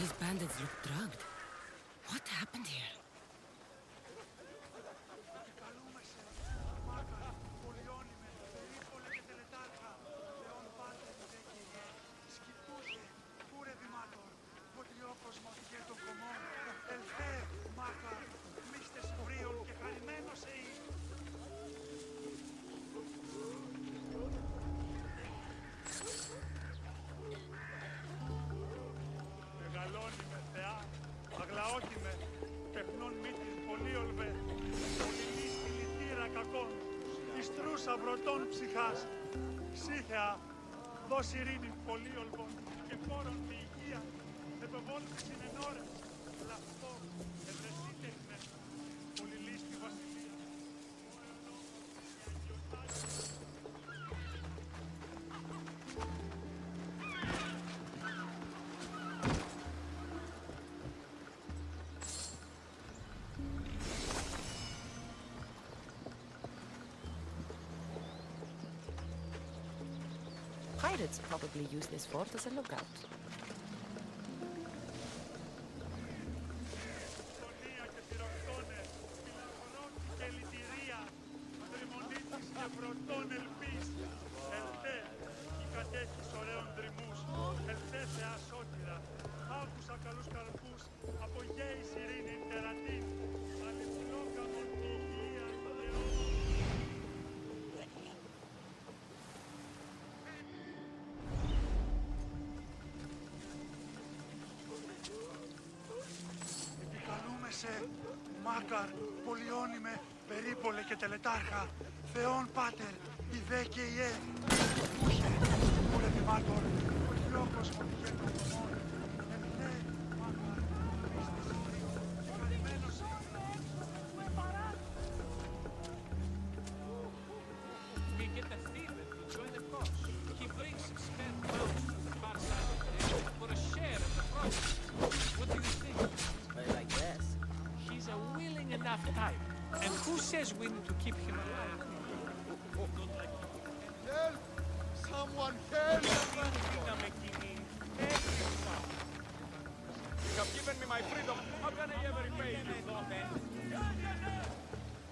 these bandits look drugged. What happened here? Βροτών ψυχάς, ψύχεα, δώσει ειρήνη πολύολβων και πόρων με υγεία, επεβόλθη συνενώρες, λαυτό, ευρεσίτεχνε, πολυλίστη βασιλεία. Pirates probably use this fort as a lookout. Μάκαρ, πολυώνυμε, περίπολε και τελετάρχα, Θεόν Πάτερ, η δε και η ε. Ούχε, κούρε δημάτορ, πολυλόκος μοντικέ των κομμών, εμεινέ, Μάκαρ, πίστης ιδρύο, και καλυμμένος We get the fever to join the cause. He brings some spare pounds from the far side of the nation for a share of the profits. What do you think? Like this. He's a willing enough type. And who says we need to keep him alive? Help! Someone help! You have given me my freedom. How can I ever repay you?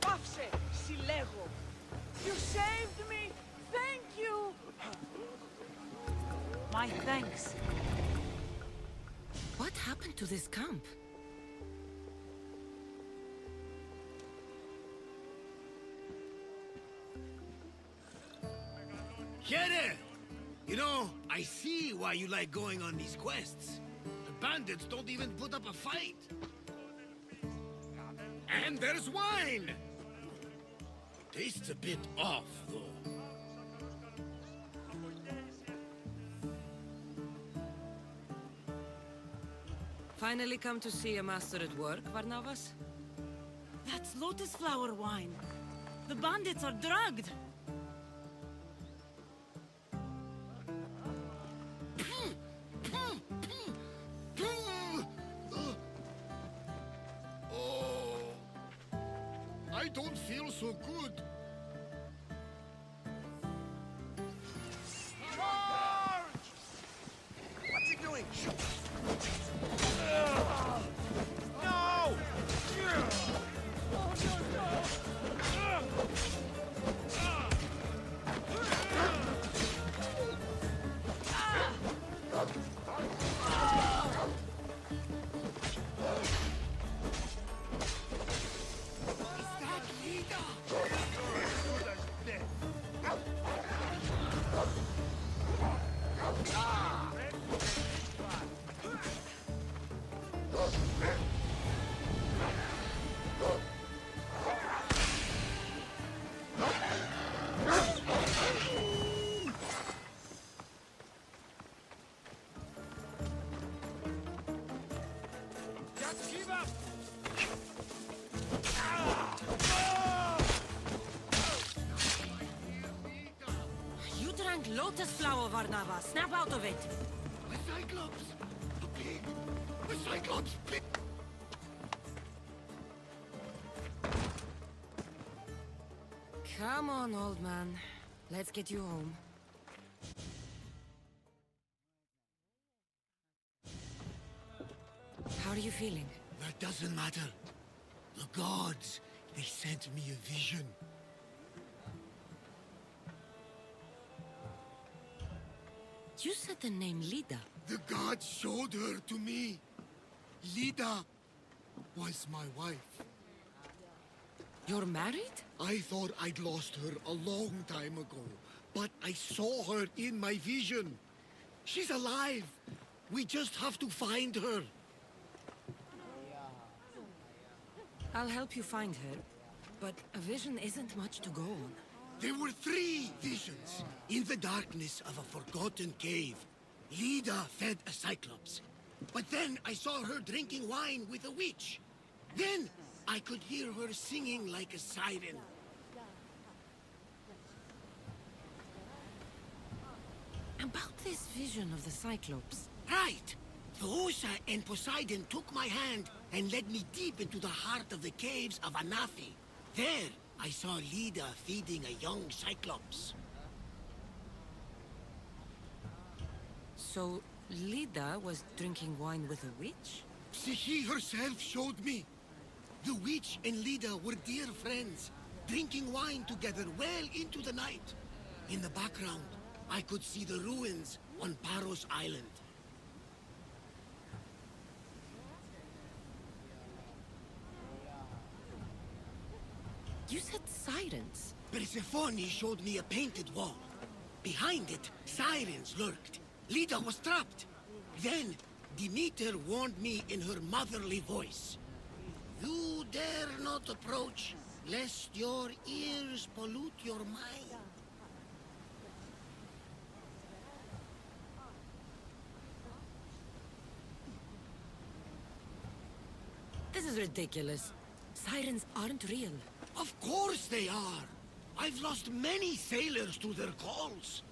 Πάψε, συλλέγω. You saved me. Thank you. My thanks. What happened to this camp? Here! You know, I see why you like going on these quests. The bandits don't even put up a fight. And there's wine! Tastes a bit off, though. Finally come to see a master at work, Varnavas? That's lotus flower wine. The bandits are drugged. I don't feel so good. Charge! What's he doing? Shoot! No! You drank lotus flower, Varnava. Snap out of it. A cyclops! A pig! A cyclops pig! Come on, old man. Let's get you home. feeling? That doesn't matter. The gods, they sent me a vision. You said the name Lida. The gods showed her to me. Lida was my wife. You're married? I thought I'd lost her a long time ago, but I saw her in my vision. She's alive. We just have to find her. I'll help you find her, but a vision isn't much to go on. There were 3 visions. In the darkness of a forgotten cave, Lida fed a cyclops. But then I saw her drinking wine with a witch. Then I could hear her singing like a siren. About this vision of the Cyclops. Right! Thoosa and Poseidon took my hand and led me deep into the heart of the caves of Anafi. There, I saw Lida feeding a young cyclops. So, Lida was drinking wine with a witch? She herself showed me. The witch and Lida were dear friends, drinking wine together well into the night. In the background, I could see the ruins on Paros Island. You said sirens. Persephone showed me a painted wall. Behind it, sirens lurked. Lida was trapped. Then, Demeter warned me in her motherly voice. You dare not approach, lest your ears pollute your mind. This is ridiculous. Sirens aren't real. Of course they are. I've lost many sailors to their calls.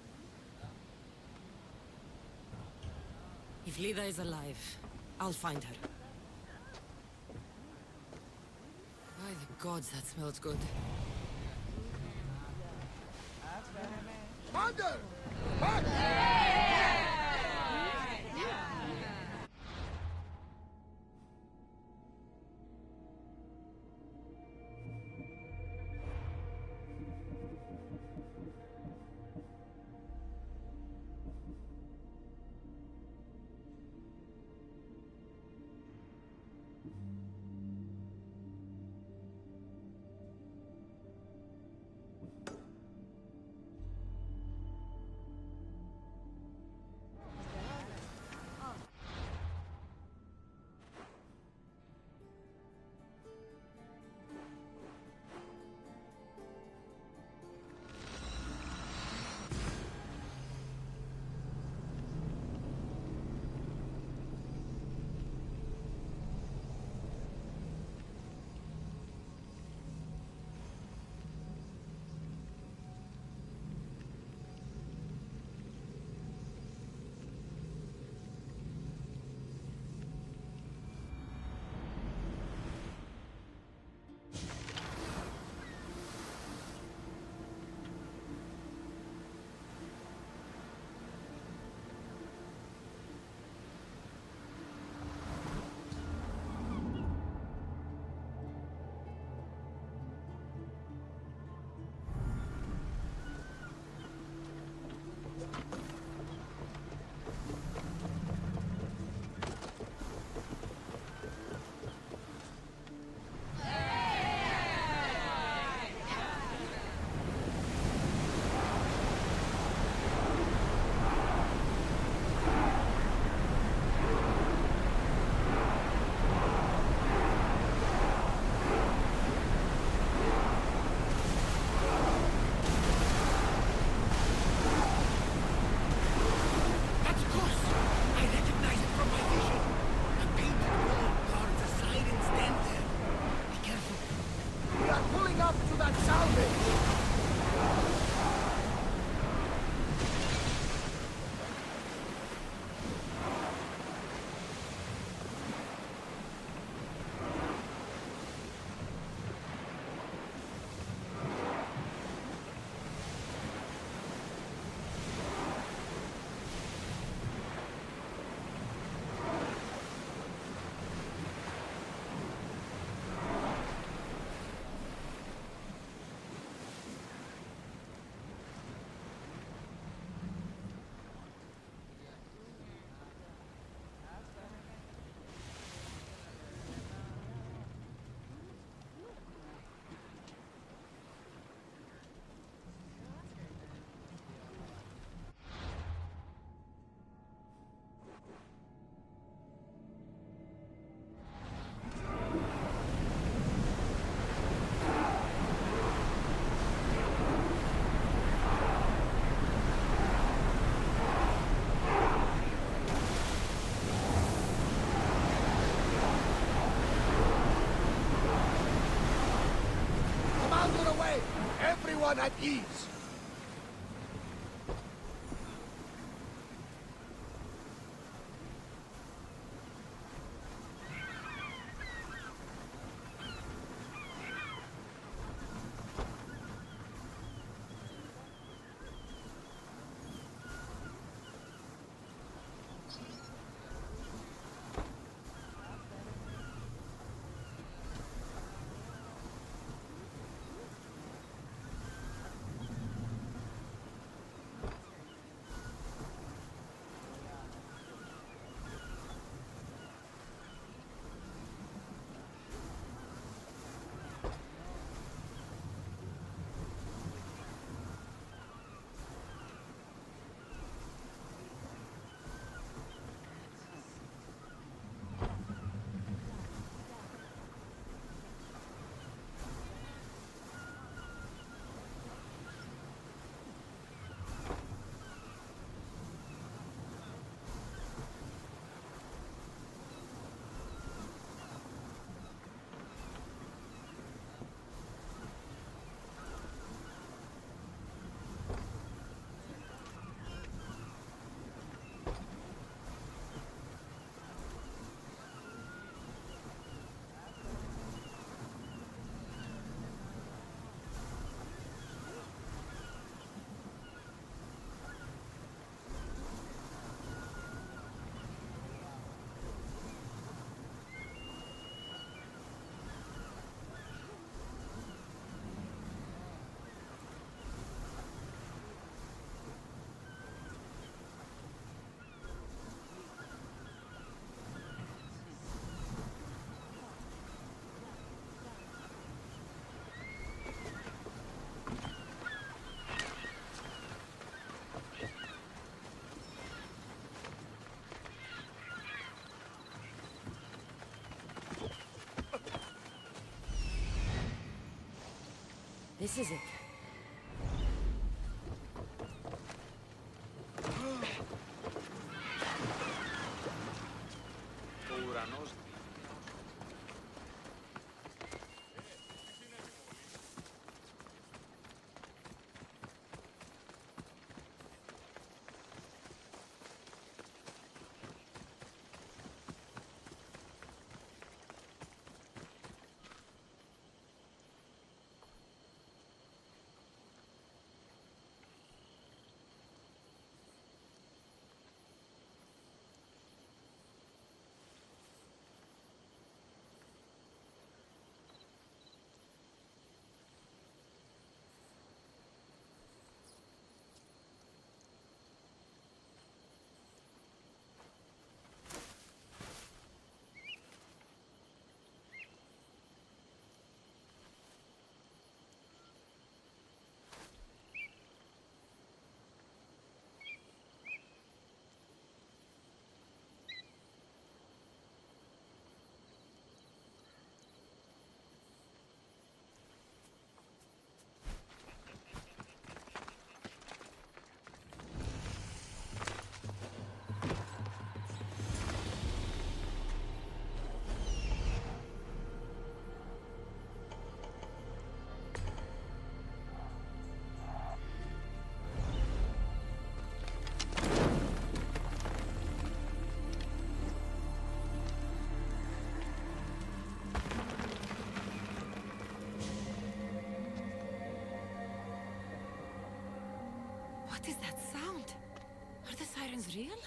If Lida is alive, I'll find her. By the gods, that smells good. Mother! everyone at ease. This is it. Ο ουρανός. What is that sound? Are the sirens real?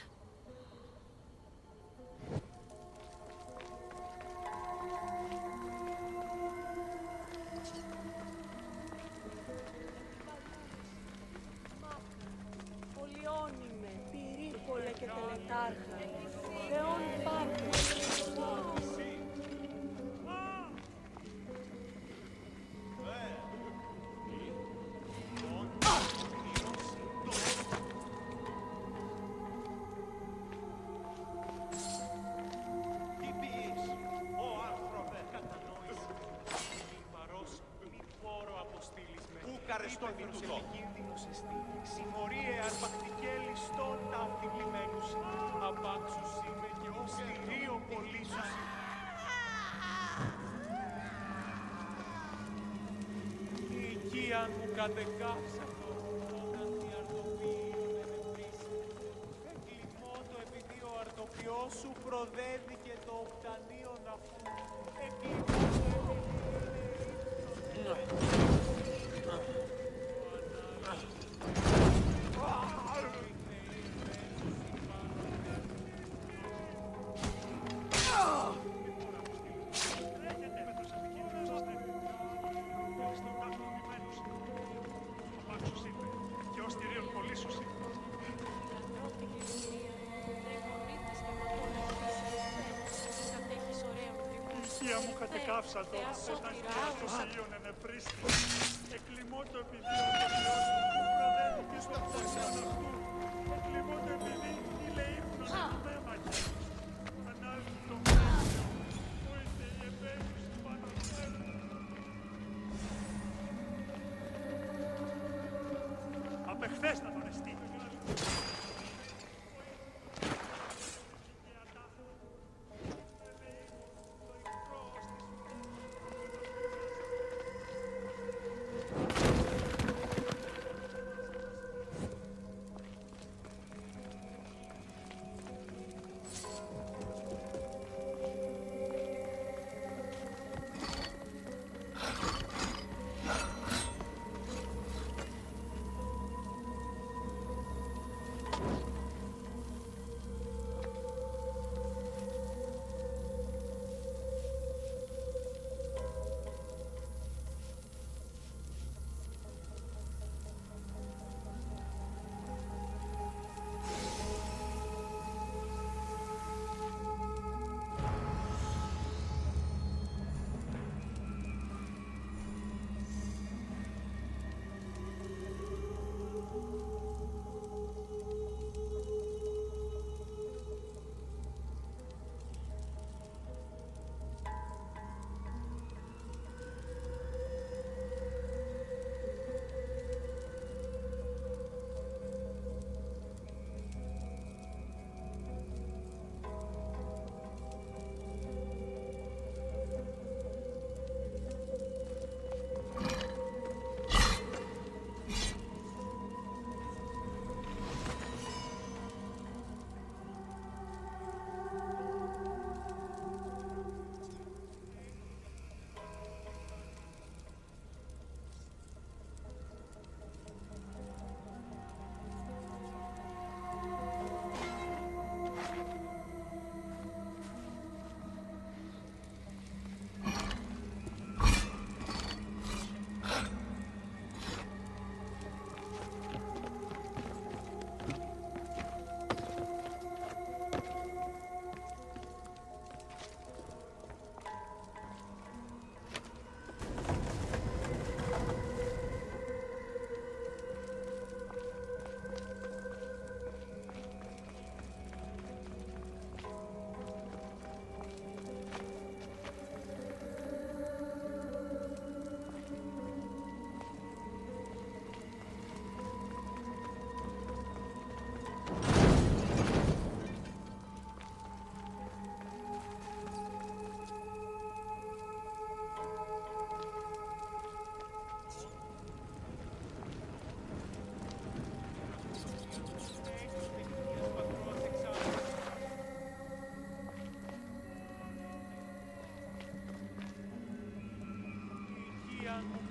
Πολιόνιμε, πυρήπολε και τελετάρχα, Θεόν Πάτερ. Τι ποιείς, ο άνθρωπε, κατανόησε. Μη παρός, μη πόρο αποστήλεις με. Πού καρεστόν την τούτο. Επικίνδυνος εστί. Συμμορίε αρπακτικέ ληστών τα αυτιβλημένους. Απάξους είμαι και ως λυρίο πολύσους. Η Οικία μου κατεκάψατο, όταν τη αρτοποιείον ενεπρίστη. Εκλιμώ το επειδή ο αρτοποιός σου προδέθηκε το οκτανίον αφού. Εκλιμώ το επειδή είναι Οικία μου κατεκάψατο, όταν τη αρτοποιείον ενεπρίστη. Εκλιμώ το επειδή ο αρτοποιός σου προδέθηκε στο οκτανίον αυτού. Εκλιμώ το επειδή ήλε ύπνος του μέμαχε. Ανάλυση το μέμαχε. Πόηστε οι επέγγους πάνω φέρουν. Απ' εχθές να τον εστί.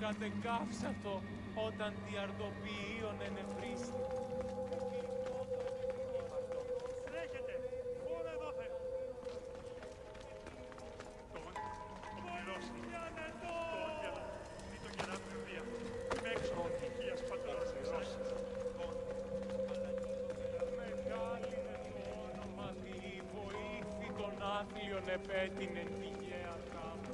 κατεκάψατο, όταν τη αρτοποιείον ενεπρίστη. Τρέχετε! Πού εδώ θε! Τον πληρώσει. Τον γελά. Μην τον γελάμε βία. Είμαι έξω από την οικίας πατρός εξάς. Μεγάλη με το όνομα τη βοήθη των άθλιων επέτεινεν τυχαία κάπου.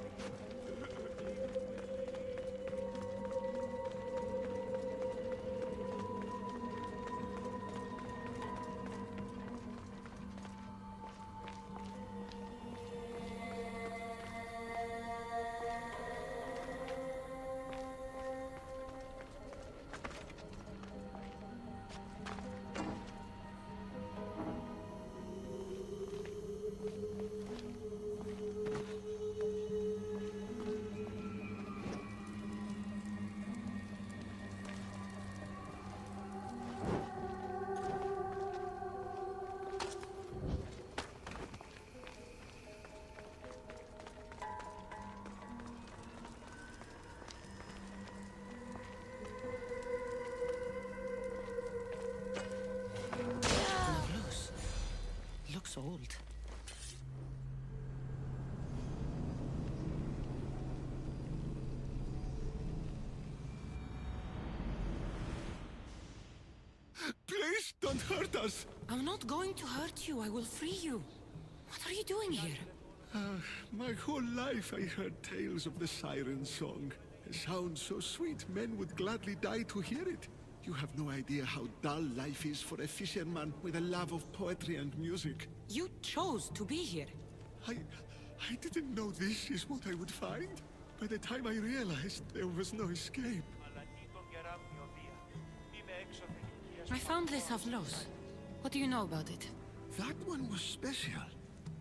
looks old. Please don't hurt us! I'm not going to hurt you. I will free you. What are you doing here? My whole life I heard tales of the siren song. A sound so sweet men would gladly die to hear it. You have no idea how dull life is for a fisherman with a love of poetry and music. You chose to be here. I didn't know this is what I would find. By the time I realized there was no escape. I found this Havlos. What do you know about it? That one was special.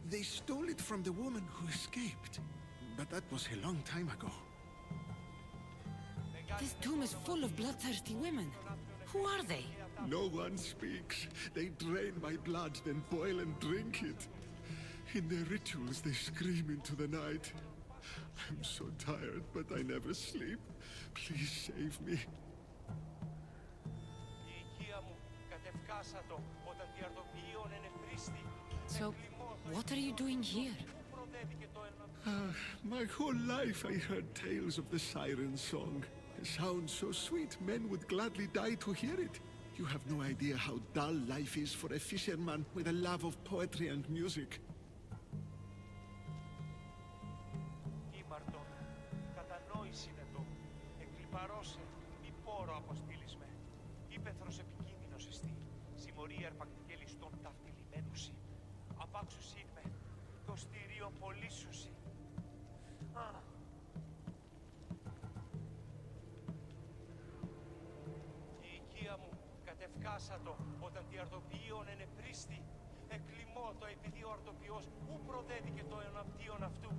They stole it from the woman who escaped. But that was a long time ago. This tomb is full of bloodthirsty women. Who are they? No one speaks. They drain my blood, then boil and drink it. In their rituals, they scream into the night. I'm so tired, but I never sleep. Please save me. So, what are you doing here? My whole life I heard tales of the siren song. A sound so sweet men would gladly die to hear it. You have no idea how dull life is for a fisherman with a love of poetry and music. Κατευκάσατο όταν τη αρτοποιείον ενεπρίστη. Εκλιμότο επειδή ο αρτοποιός ου προδέθηκε το εναπτύον αυτού.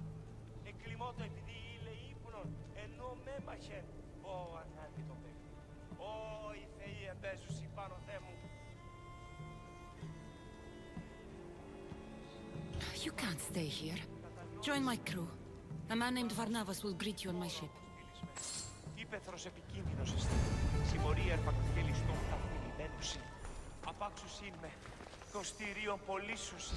Εκλιμότο επειδή ήλε ύπνον ενώ μέμαχεν. Ω ανάλυτο παιδί. Ω οι θεοί εμπέζουσι πάνω Θεέ μου. You can't stay here. Join my crew. A man named Varnavas will greet you on my ship. Ήπεθρος επικίνδυνος εστί. Συμμορία ερπακτικελιστών ταυτιλημένουσι. Απάξουσιν με. Κοστήριον πολύσουσι.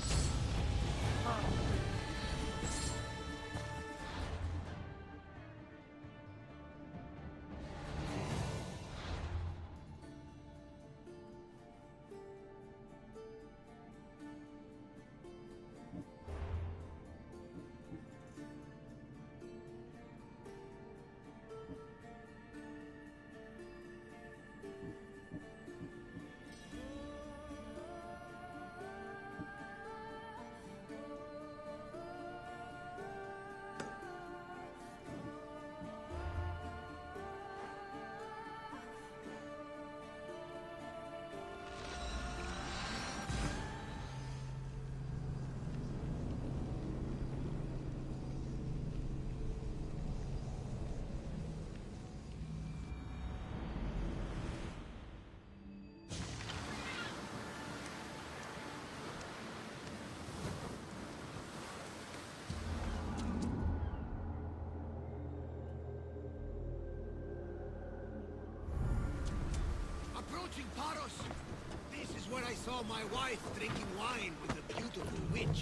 Approaching Paros! This is where I saw my wife drinking wine with a beautiful witch.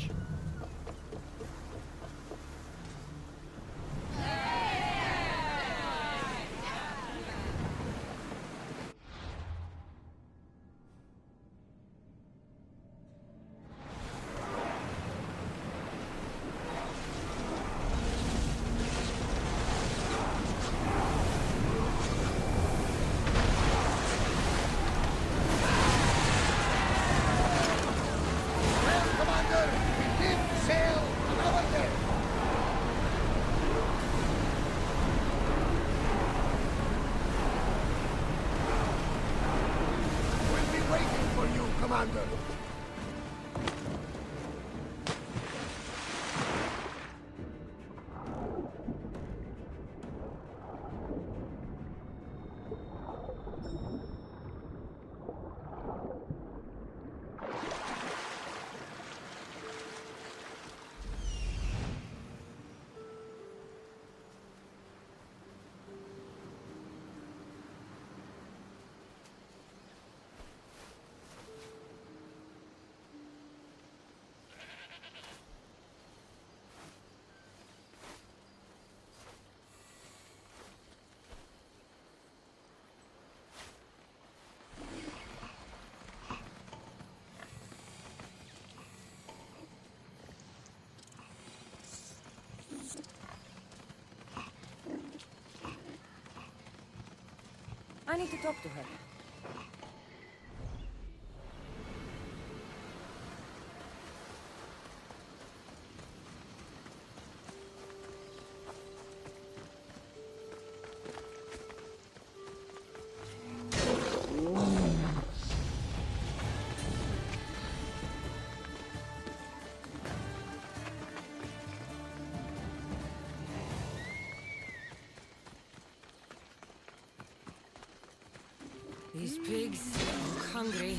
Commander. I need to talk to her. These pigs look hungry.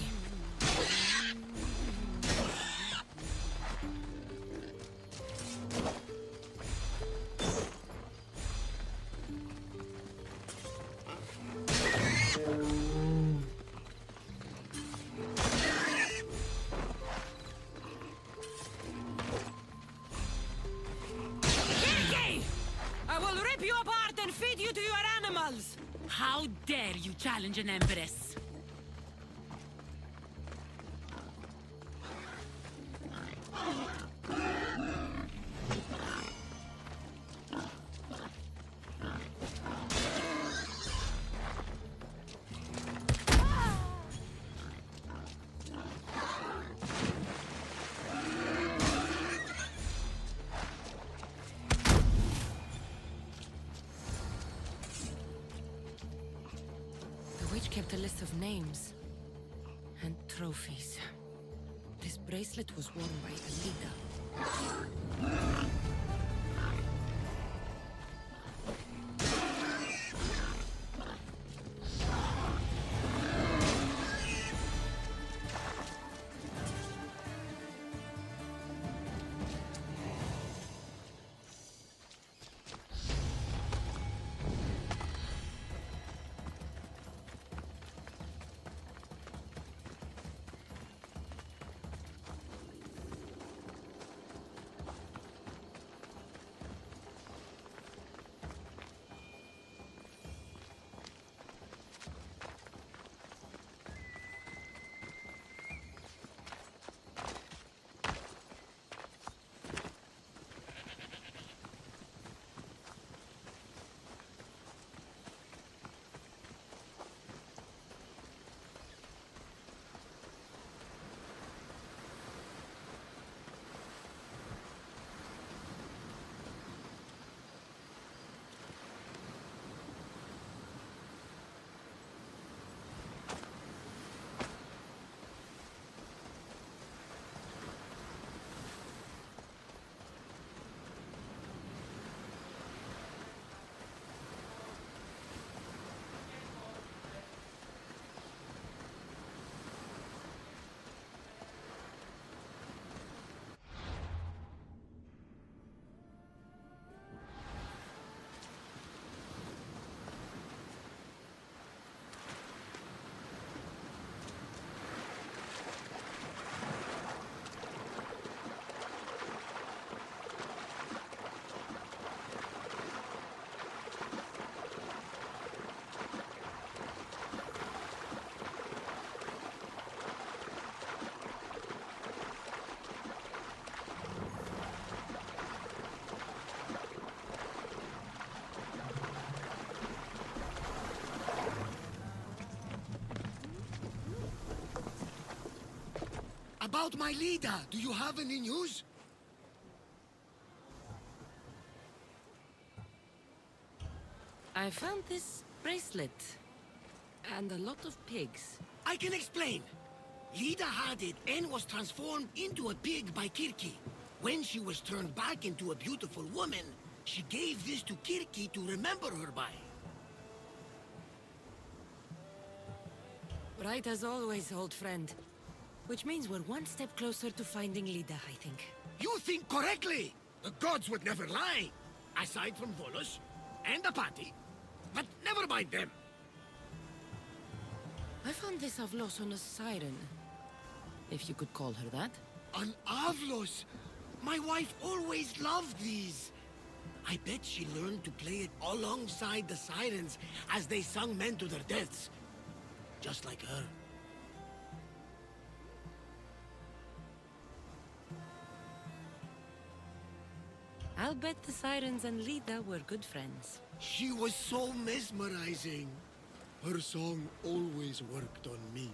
Kirky! I will rip you apart and feed you to your animals! How dare you challenge an empress? The witch kept a list of names and trophies. This bracelet was worn by Alida. About my leader, do you have any news? I found this bracelet and a lot of pigs. I can explain. Lida had it and was transformed into a pig by Kirky. When she was turned back into a beautiful woman, she gave this to Kirky to remember her by. Right as always, old friend. Which means we're one step closer to finding Lida, I think. You think correctly! The gods would never lie! Aside from Volos and Apati. But never mind them. I found this Avlos on a siren. If you could call her that. An Avlos! My wife always loved these. I bet she learned to play it alongside the sirens as they sung men to their deaths. Just like her. I'll bet the sirens and Lida were good friends. She was so mesmerizing. Her song always worked on me.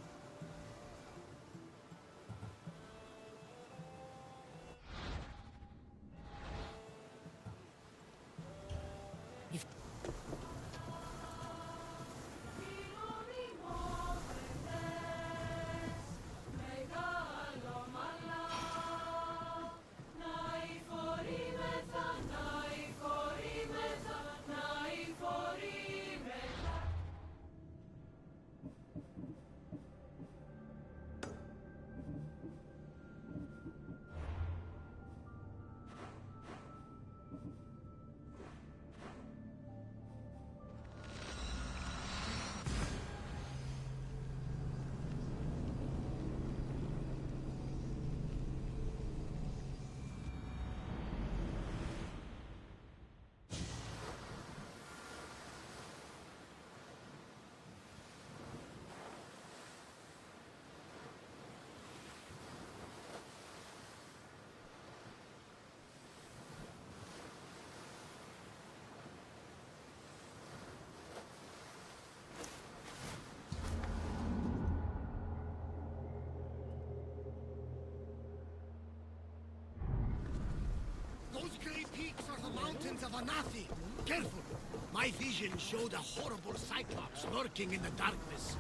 Those grey peaks are the mountains of Anathi. Careful! My vision showed a horrible cyclops lurking in the darkness.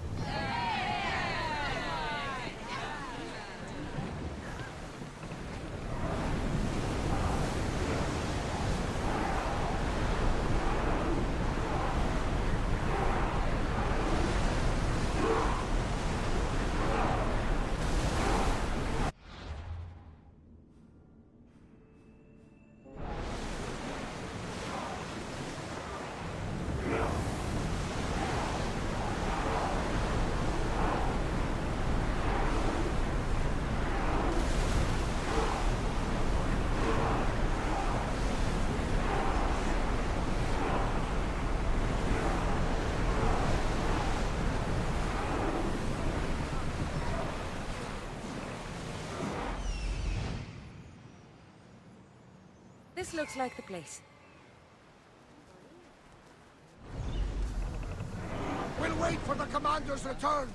This looks like the place. We'll wait for the commander's return.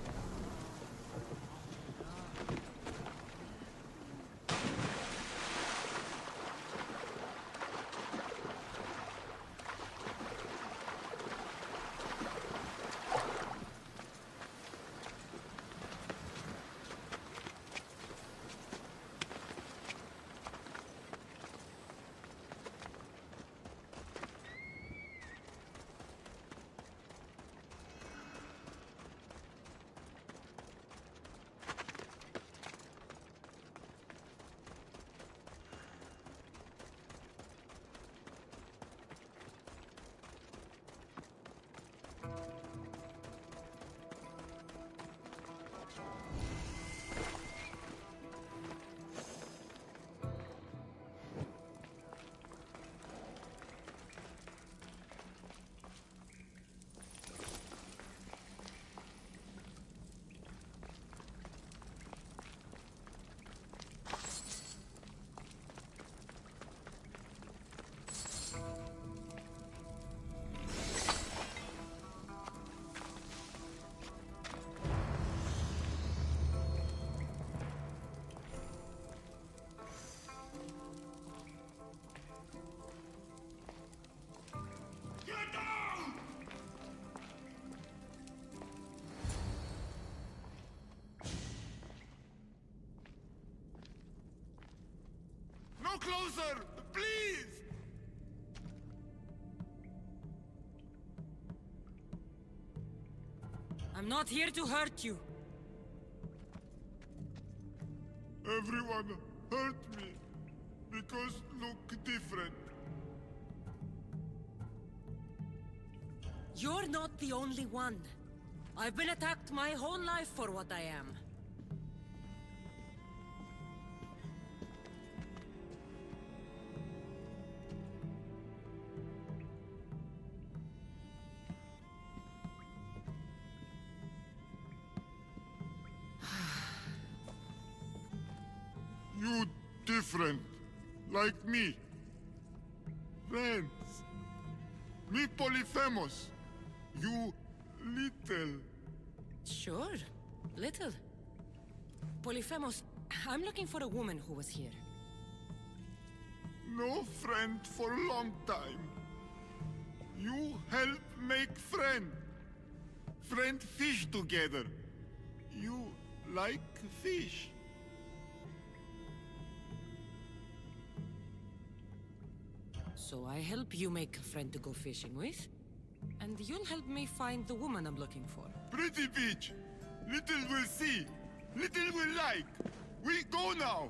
No closer! Please! I'm not here to hurt you. Everyone hurt me because look different. You're not the only one. I've been attacked my whole life for what I am. You different, like me. Friends. Me Polyphemus. You Little. Sure, little. Polyphemos, I'm looking for a woman who was here. No friend for long time. You help make friend. Friend fish together. You like fish. So I help you make a friend to go fishing with, and you'll help me find the woman I'm looking for. Pretty beach. Little will see. Little will like. We go now.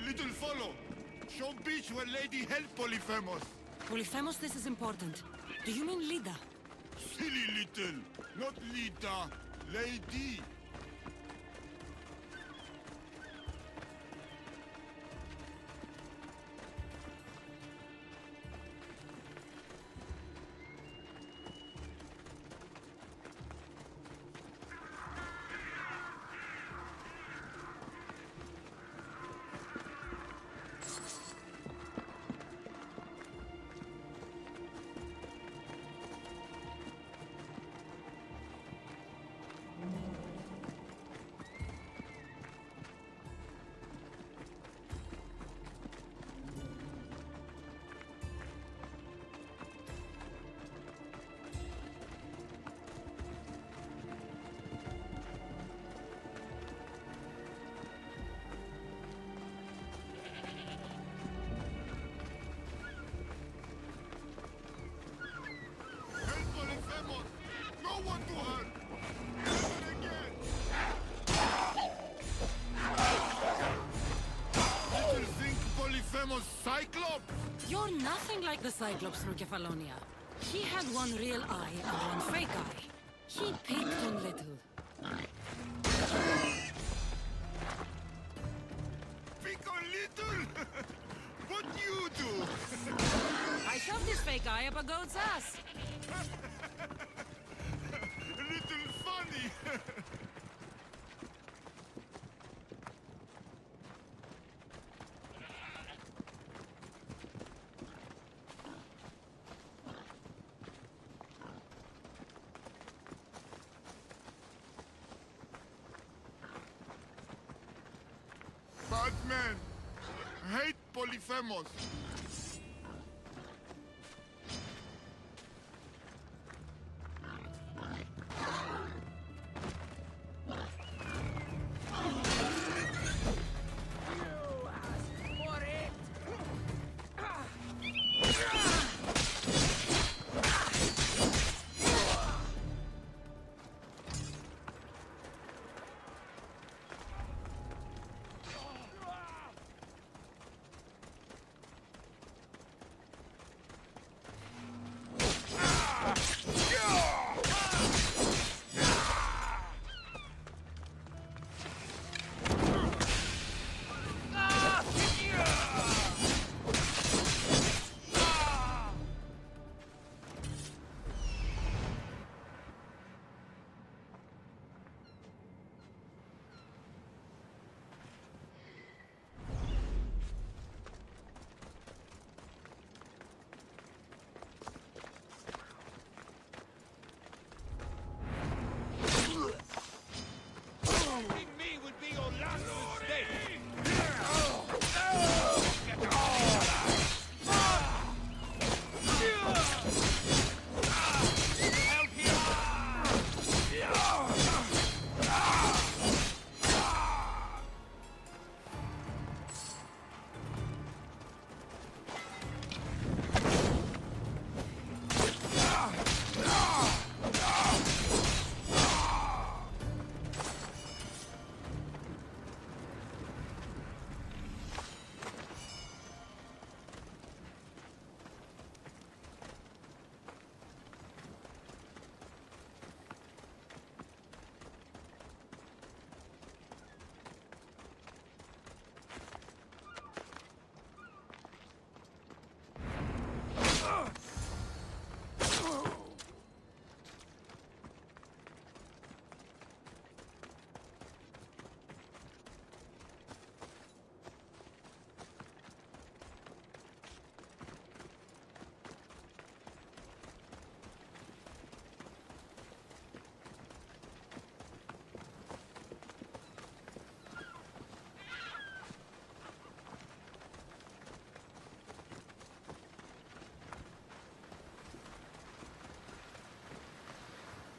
Little follow. Show beach where lady help Polyphemos. Polyphemos, this is important. Do you mean Lida? Silly little. Not Lita. Lady. Cyclops! You're nothing like the Cyclops from Kefalonia. He had one real eye and one fake eye. He peeked on little. Pick on little? What you do? I shoved his fake eye up a goat's ass. Little funny. Bad man. Hate Polyphemos.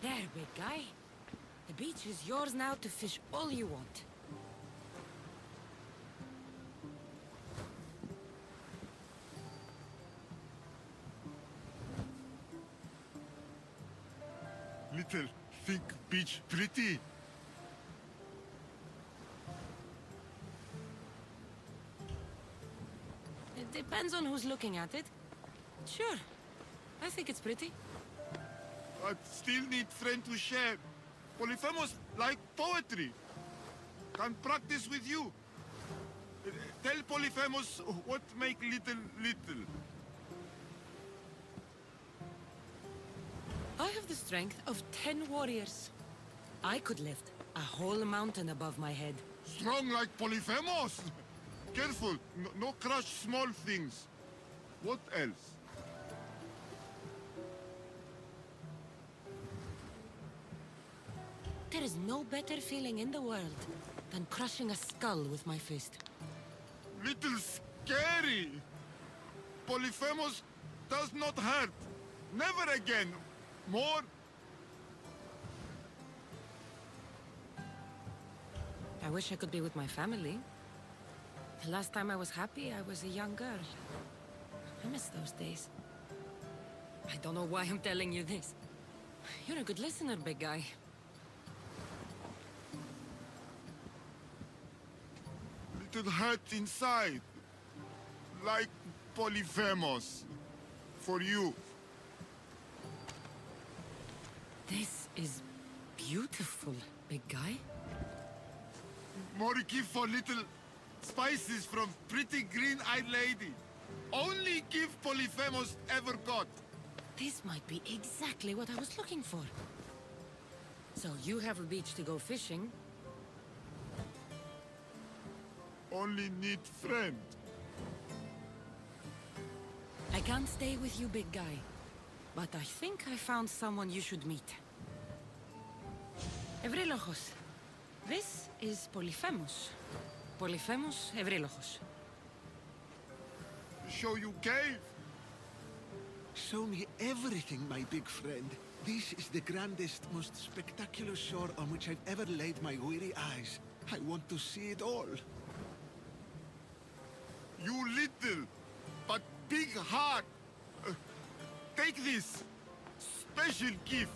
There, big guy. The beach is yours now to fish all you want. Little, think beach pretty? It depends on who's looking at it. Sure. I think it's pretty. I still need friend to share. Polyphemus like poetry. Can practice with you. Tell Polyphemus what make little. I have the strength of 10 warriors. I could lift a whole mountain above my head. Strong like Polyphemus. Careful, no crush small things. What else? There is no better feeling in the world than crushing a skull with my fist. Little scary. Polyphemus does not hurt. Never again. More. I wish I could be with my family. The last time I was happy, I was a young girl. I miss those days. I don't know why I'm telling you this. You're a good listener, big guy. Little hurt inside. Like Polyphemus. For you. This is beautiful, big guy. More give for little spices from pretty green-eyed lady. Only give Polyphemus ever got. This might be exactly what I was looking for. So you have a beach to go fishing. Only need friend. I can't stay with you, big guy. But I think I found someone you should meet. Ευρύλοχος. This is Polyphemus. Polyphemus Ευρύλοχος. Show you cave. Show me everything, my big friend. This is the grandest, most spectacular shore on which I've ever laid my weary eyes. I want to see it all. You little, but big heart. Take this special gift.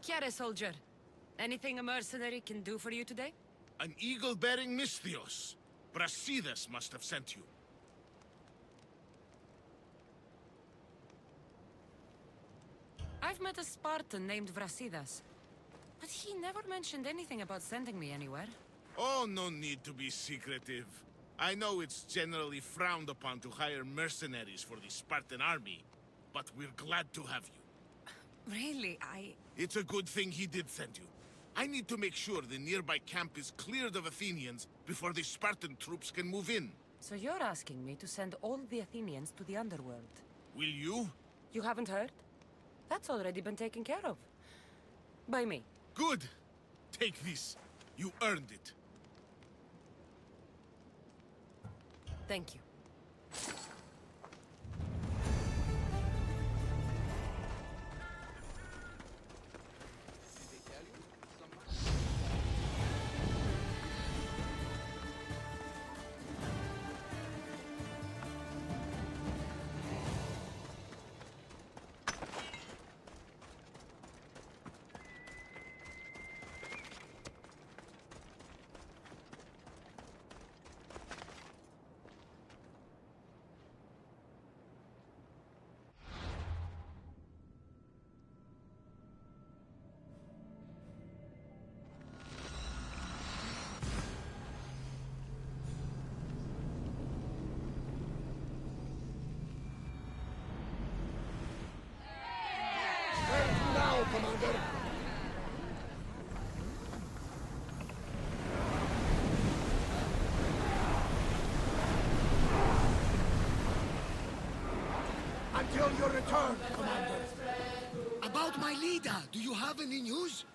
Chiare, soldier. Anything a mercenary can do for you today? An eagle-bearing Misthios. Brasidas must have sent you. I've met a Spartan named Brasidas, but he never mentioned anything about sending me anywhere. Oh, no need to be secretive. I know it's generally frowned upon to hire mercenaries for the Spartan army, but we're glad to have you. Really, It's a good thing he did send you. I need to make sure the nearby camp is cleared of Athenians before the Spartan troops can move in. So you're asking me to send all the Athenians to the underworld? Will you? You haven't heard? That's already been taken care of. By me. Good. Take this. You earned it. Thank you. Now, Commander. Until your return, Commander. About my leader, do you have any news?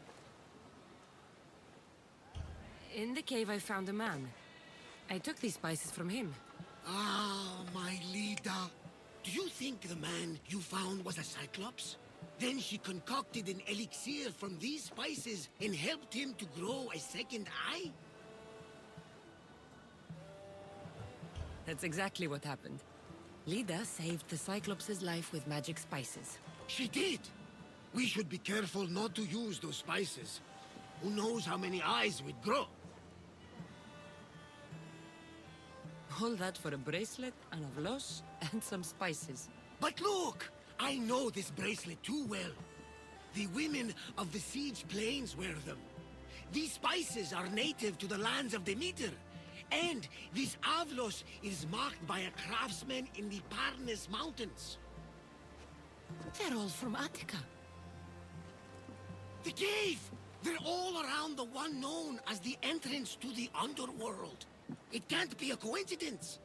In the cave I found a man. I took these spices from him. Ah, my leader. Do you think the man you found was a Cyclops? Then she concocted an elixir from these spices and helped him to grow a second eye? That's exactly what happened. Lida saved the Cyclops' life with magic spices. She did. We should be careful not to use those spices. Who knows how many eyes we'd grow? All that for a bracelet, an avlos, and some spices. But look! I know this bracelet too well. The women of the Siege Plains wear them. These spices are native to the lands of Demeter. And this avlos is marked by a craftsman in the Parnes Mountains. They're all from Attica. The cave! They're all around the one known as the entrance to the underworld. It can't be a coincidence.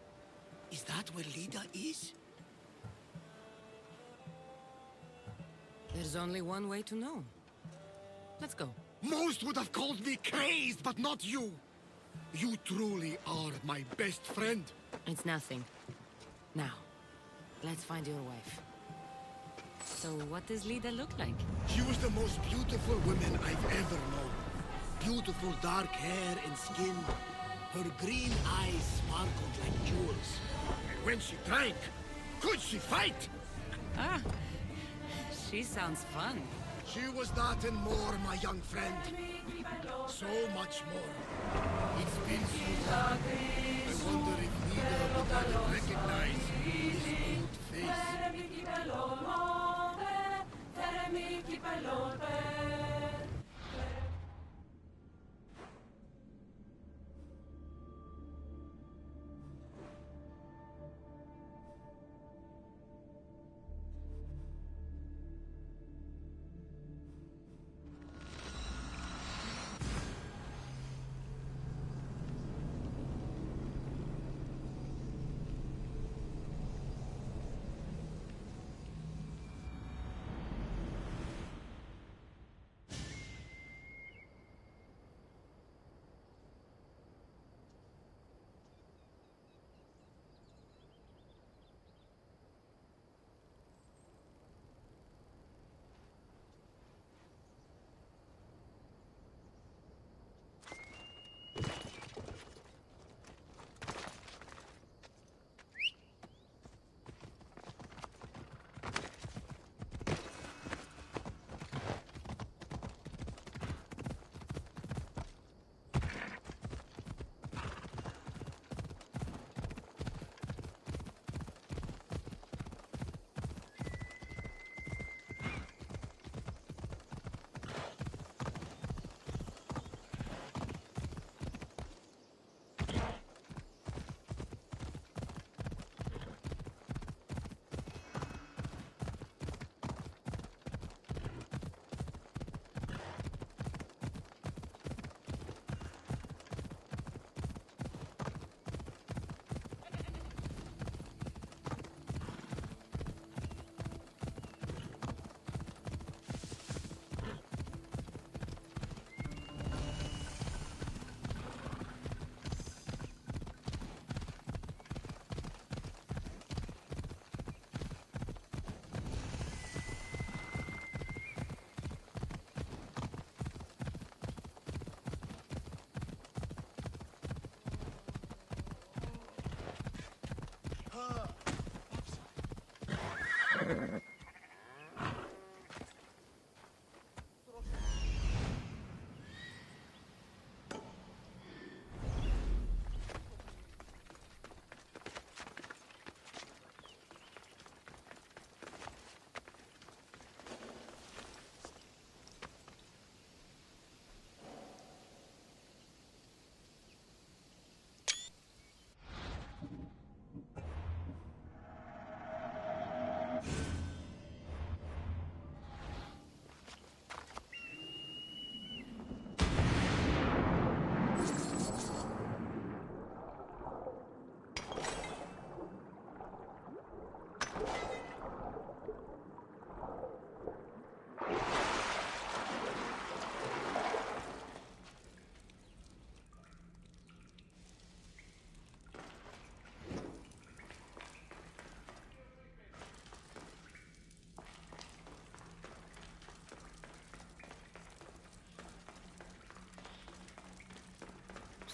Is that where Lida is? There's only one way to know. Let's go. Most would have called me crazed, but not you. You truly are my best friend. It's nothing. Now, let's find your wife. So what does Lida look like? She was the most beautiful woman I've ever known. Beautiful dark hair and skin. Her green eyes sparkled like jewels. And when she drank, could she fight? Ah, she sounds fun. She was that and more, my young friend. So much more. It's been so long. I wonder if Lida would even recognize his old face.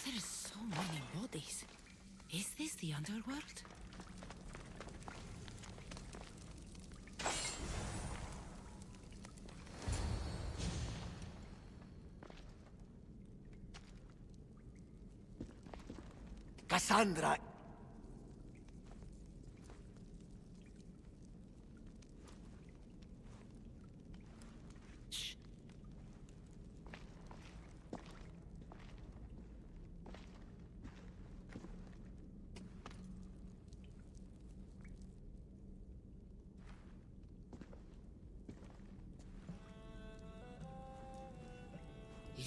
There are so many bodies. Is this the underworld? Cassandra. Shh.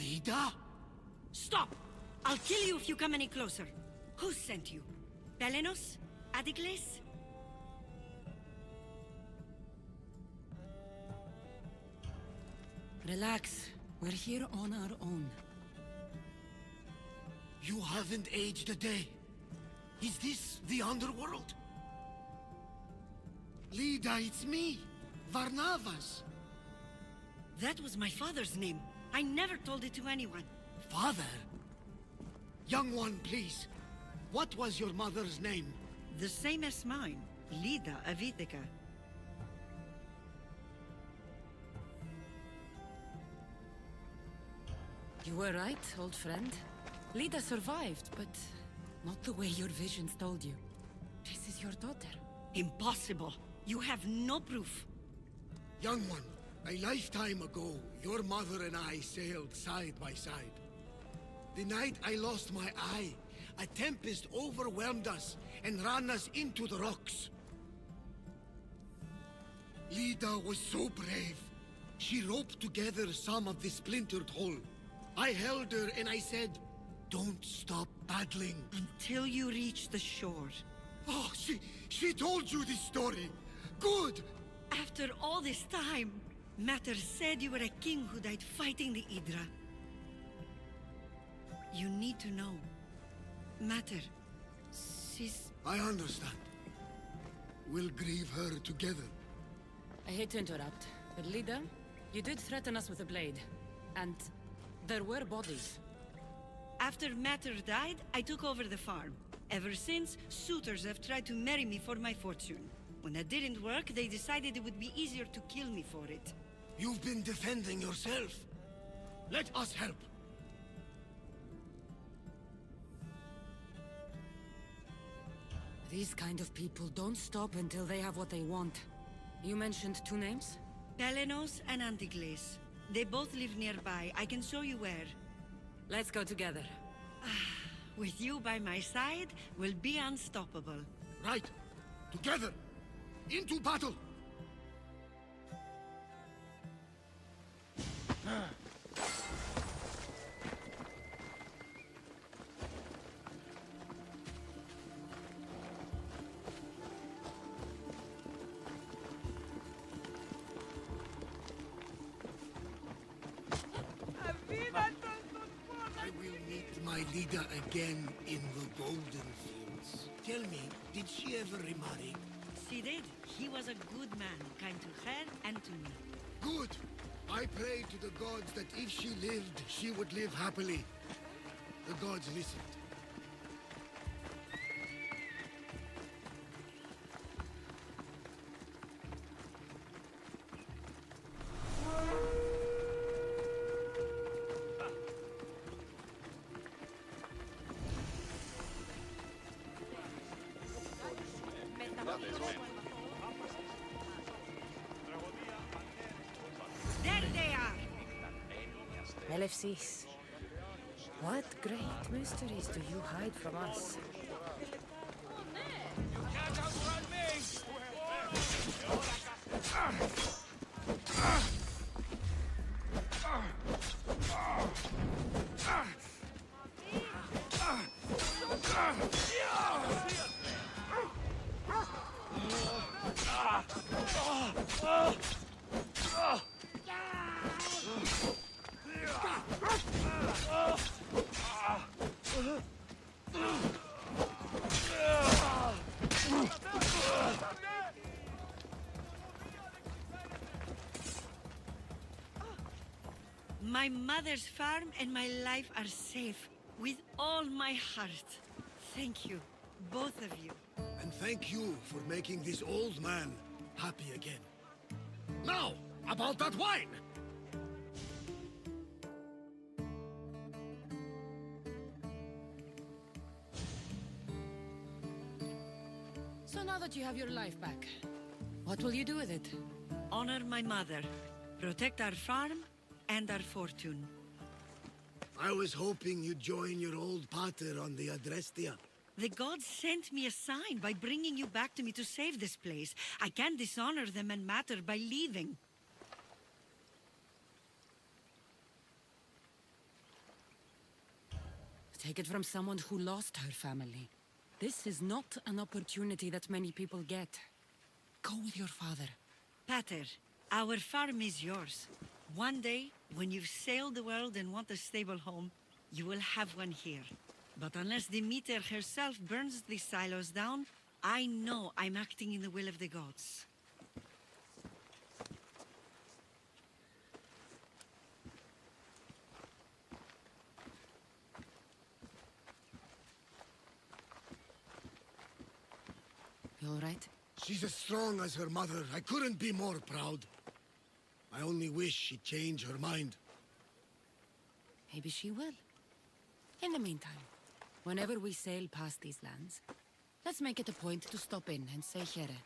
Lida? Stop! I'll kill you if you come any closer. Who sent you? Belenos? Adigles? Relax. We're here on our own. You haven't aged a day. Is this the underworld? Lida, it's me, Varnavas. That was my father's name. I never told it to anyone. Father? Young one, please. What was your mother's name? The same as mine. Lida Avitica. You were right, old friend. Lida survived, but not the way your visions told you. This is your daughter. Impossible. You have no proof. Young one, a lifetime ago, your mother and I sailed side by side. The night I lost my eye, a tempest overwhelmed us and ran us into the rocks. Lida was so brave. She roped together some of the splintered hull. I held her and I said, "Don't stop paddling." Until you reach the shore. Oh, she told you this story. Good! After all this time, Mater said you were a king who died fighting the Hydra. You need to know. Mater, she's... I understand. We'll grieve her together. I hate to interrupt, but Lida, you did threaten us with a blade. And there were bodies. After Mater died, I took over the farm. Ever since, suitors have tried to marry me for my fortune. When that didn't work, they decided it would be easier to kill me for it. You've been defending yourself. Let us help. These kind of people don't stop until they have what they want. You mentioned two names? Belenos and Antigles. They both live nearby. I can show you where. Let's go together. With you by my side, we'll be unstoppable. Right. Together. Into battle. I will meet my Lida again in the Golden Fields. Tell me, did she ever remarry? She did. He was a good man, kind to her and to me. Good. I prayed to the gods that if she lived, she would live happily. The gods listened. There they are! LFCs. What great mysteries do you hide from us? Can't outrun me! My mother's farm and my life are safe. With all my heart. Thank you, both of you. And thank you for making this old man happy again. Now, about that wine! So now that you have your life back, what will you do with it? Honor my mother. Protect our farm and our fortune. I was hoping you'd join your old pater on the Adrestia. The gods sent me a sign by bringing you back to me to save this place. I can't dishonor them and Mater by leaving. Take it from someone who lost her family. This is not an opportunity that many people get. Go with your father. Pater, our farm is yours. One day, when you've sailed the world and want a stable home, you will have one here. But unless Demeter herself burns these silos down, I know I'm acting in the will of the gods. You all right? She's as strong as her mother. I couldn't be more proud. I only wish she'd change her mind. Maybe she will. In the meantime, whenever we sail past these lands, let's make it a point to stop in and say here.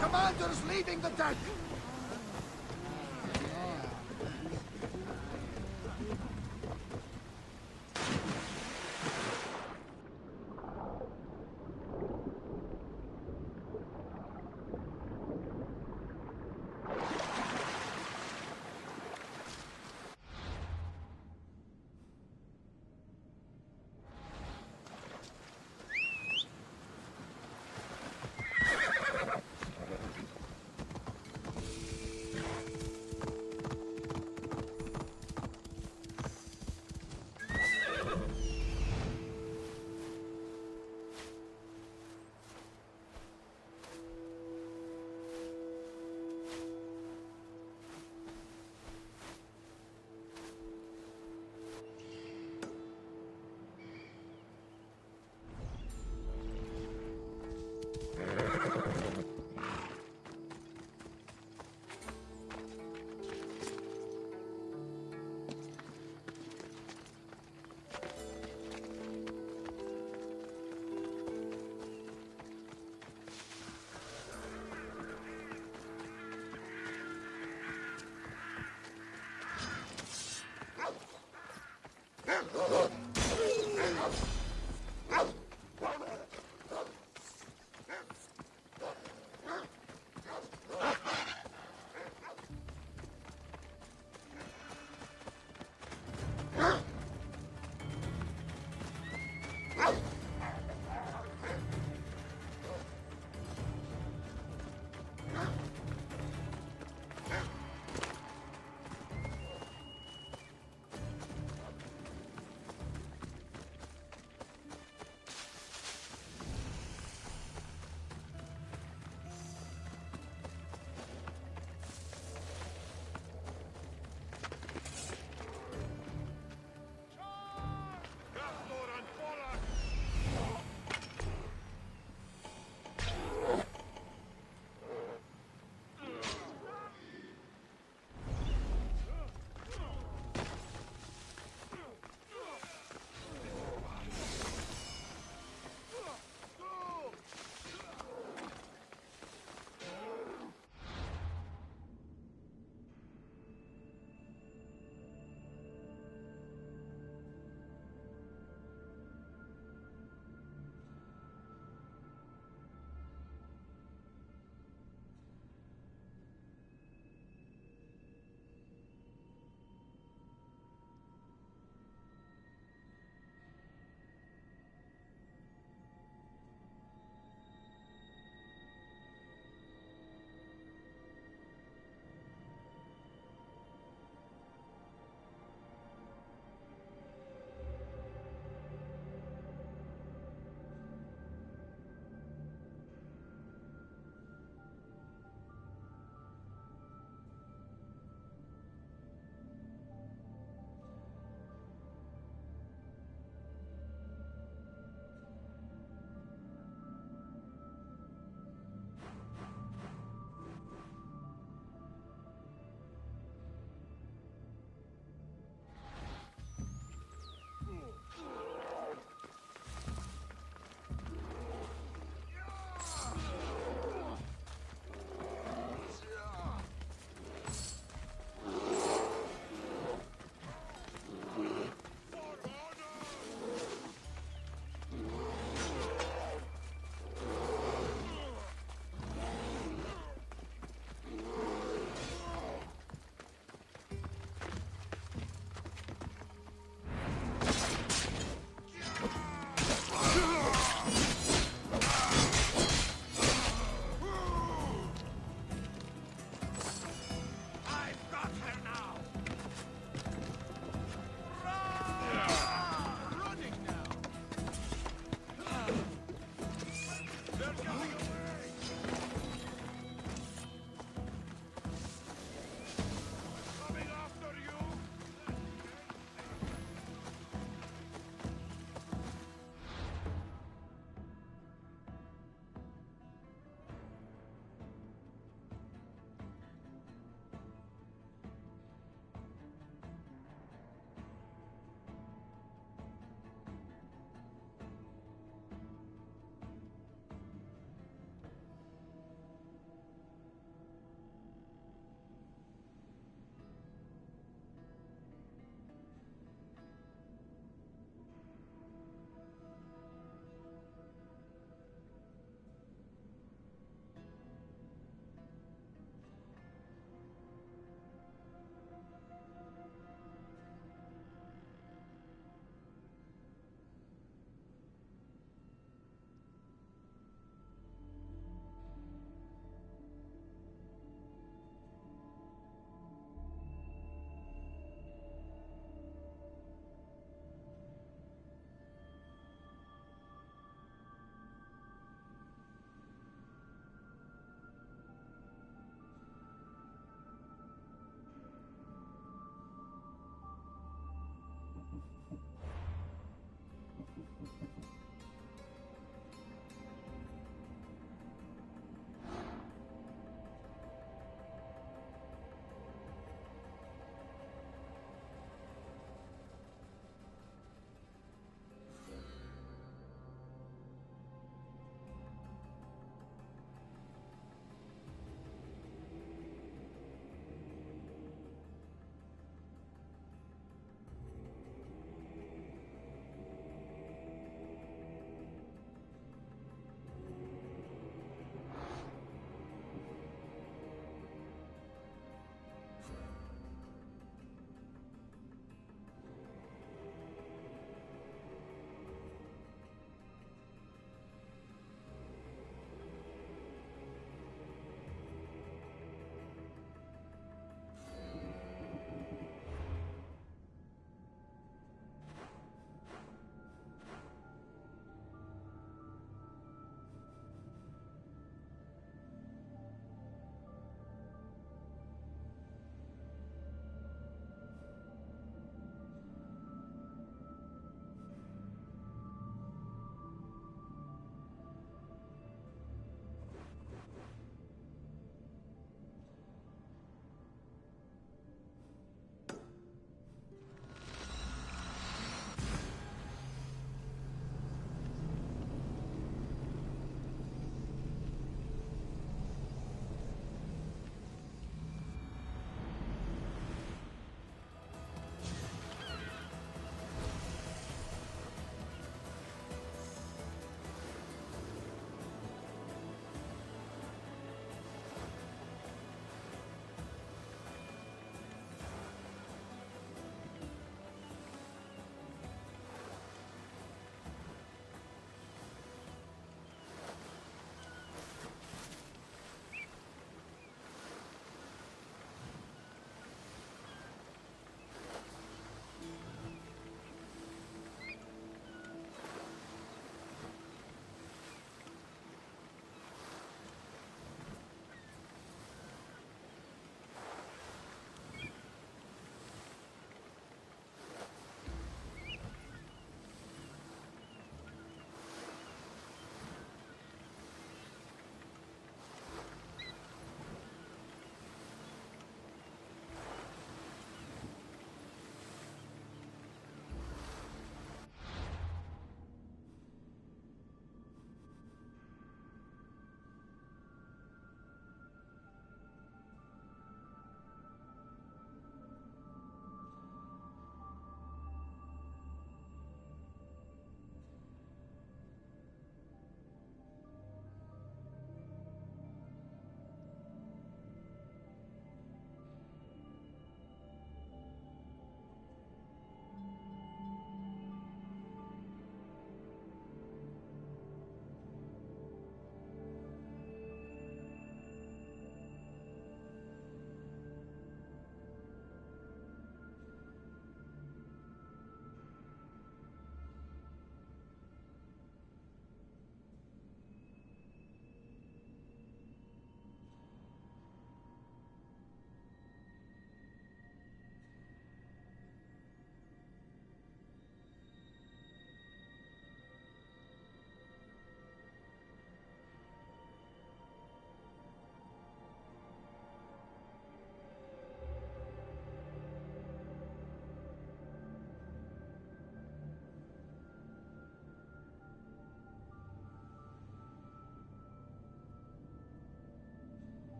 Commander's leading the deck!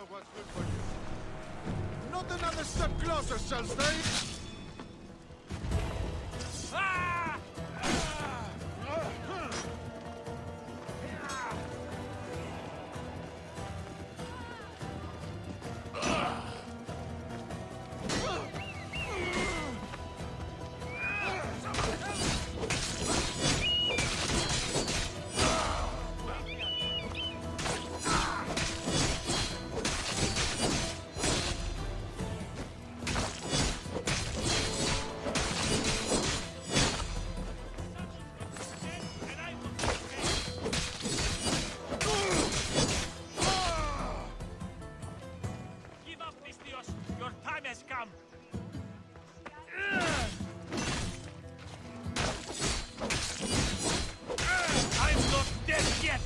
know what's good for you. Not another step closer, shall they? Give up, Mistios! Your time has come! I'm not dead yet!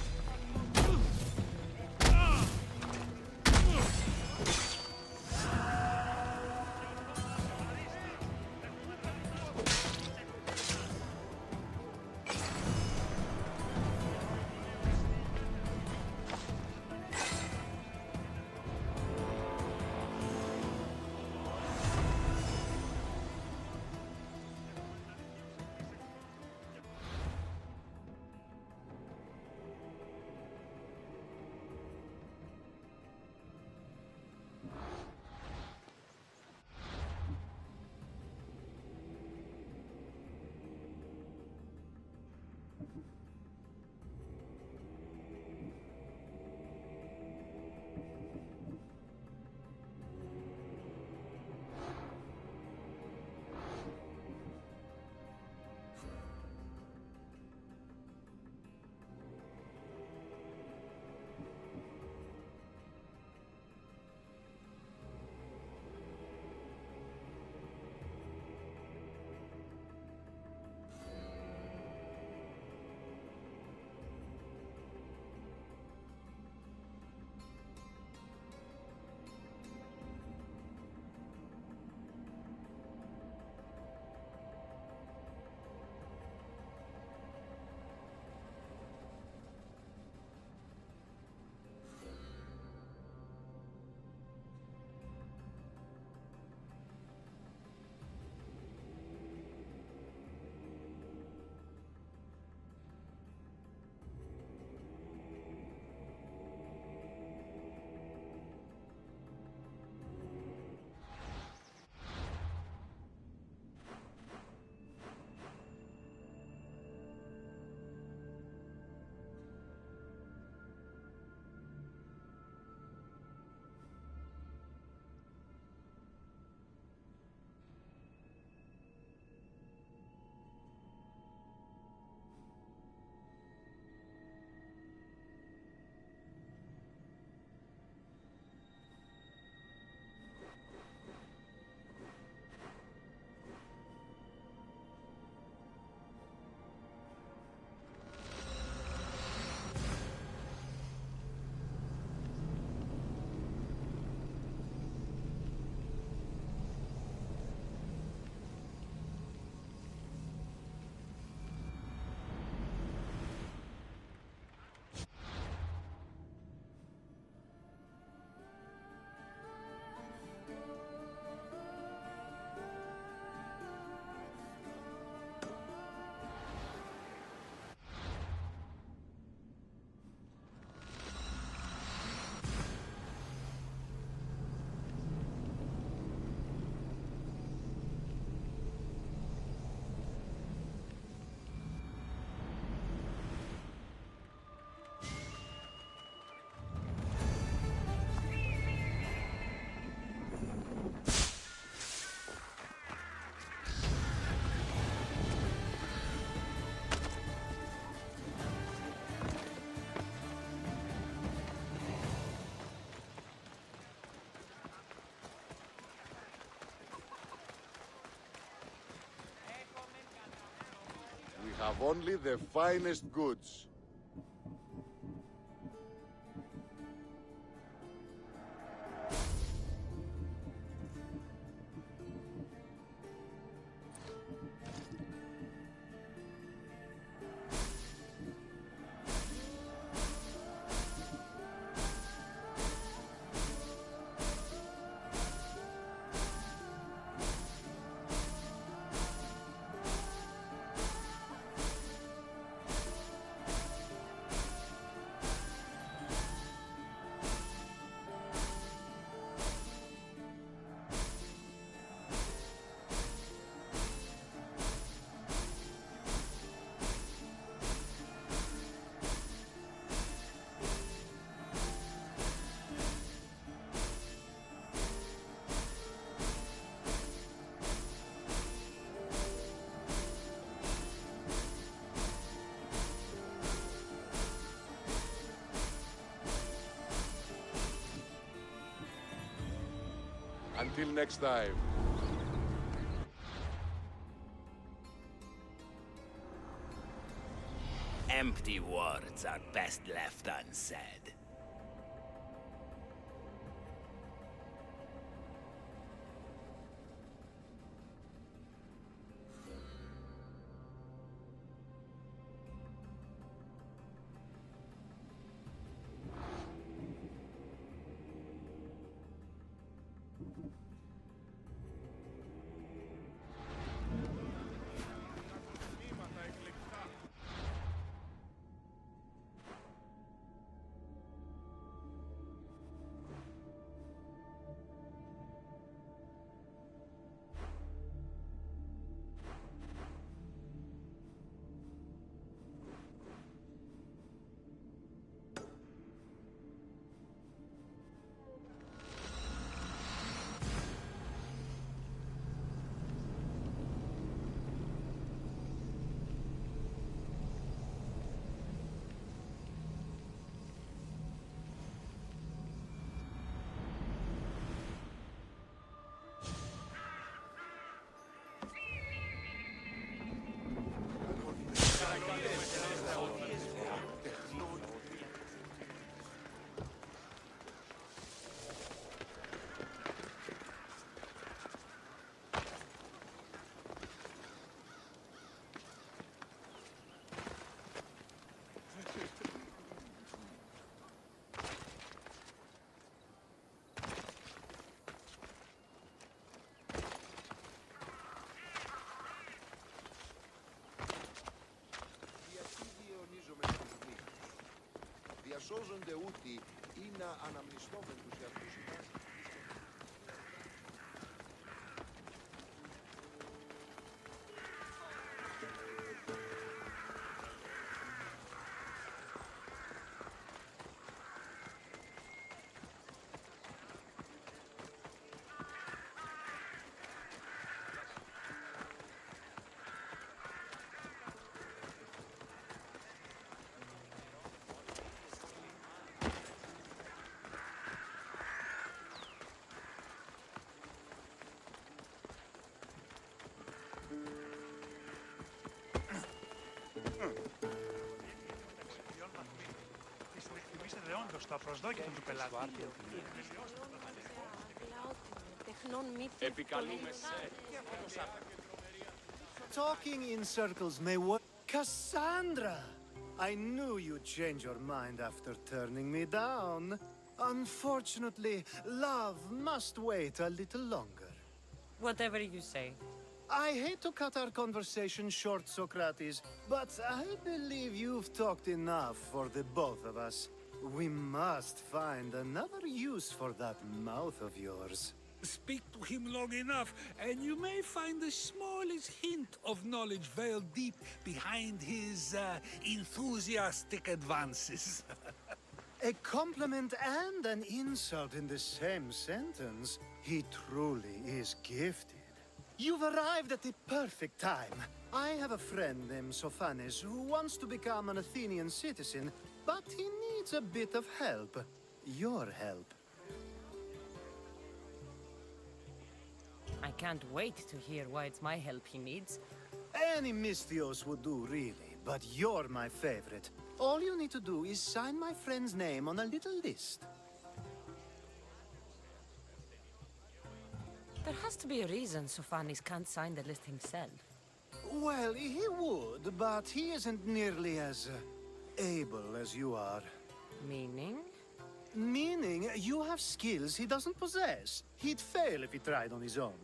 Have only the finest goods. Until next time. Empty words are best left unsaid. Διασώζονται ούτι ή να αναμνηστόμεν τους εαυτούς ημάς. Εκτιμήσετε όντως τα προσδόκητα του πελάτη. Talking in circles may work. Cassandra! I knew you'd change your mind after turning me down. Unfortunately, love must wait a little longer. Whatever you say. I hate to cut our conversation short, Socrates, but I believe you've talked enough for the both of us. We must find another use for that mouth of yours. Speak to him long enough, and you may find the smallest hint of knowledge veiled deep behind his enthusiastic advances. A compliment and an insult in the same sentence. He truly is gifted. You've arrived at the perfect time. I have a friend named Sophanes who wants to become an Athenian citizen, but he needs a bit of help. Your help. I can't wait to hear why it's my help he needs. Any Misthios would do, really, but you're my favorite. All you need to do is sign my friend's name on a little list. There has to be a reason Sophanis can't sign the list himself. Well, he would, but he isn't nearly as able as you are. Meaning? Meaning you have skills he doesn't possess. He'd fail if he tried on his own.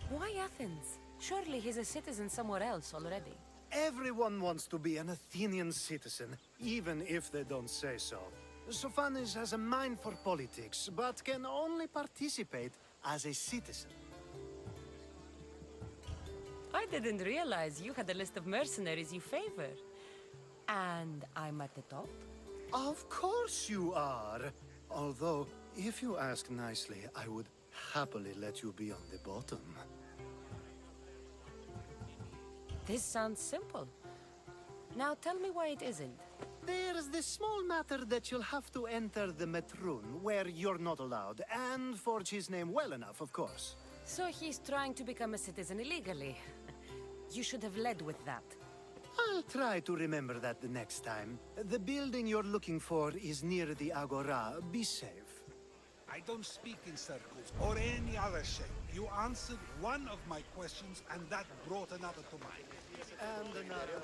Why Athens? Surely he's a citizen somewhere else already. Everyone wants to be an Athenian citizen, even if they don't say so. Sophanes has a mind for politics, but can only participate as a citizen. I didn't realize you had a list of mercenaries you favor. And I'm at the top? Of course you are. Although, if you ask nicely, I would happily let you be on the bottom. This sounds simple. Now tell me why it isn't. There's this small matter that you'll have to enter the Metroon, where you're not allowed, and forge his name well enough, of course. So he's trying to become a citizen illegally. You should have led with that. I'll try to remember that the next time. The building you're looking for is near the Agora. Be safe. I don't speak in circles or any other shape. You answered one of my questions, and that brought another to mind. And another.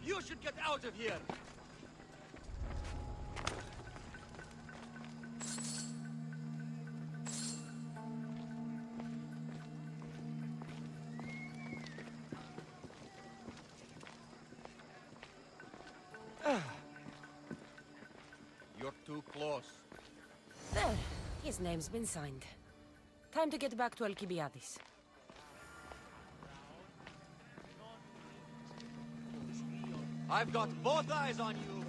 You should get out of here! You're too close. There. His name's been signed. Time to get back to Alcibiades. I've got both eyes on you!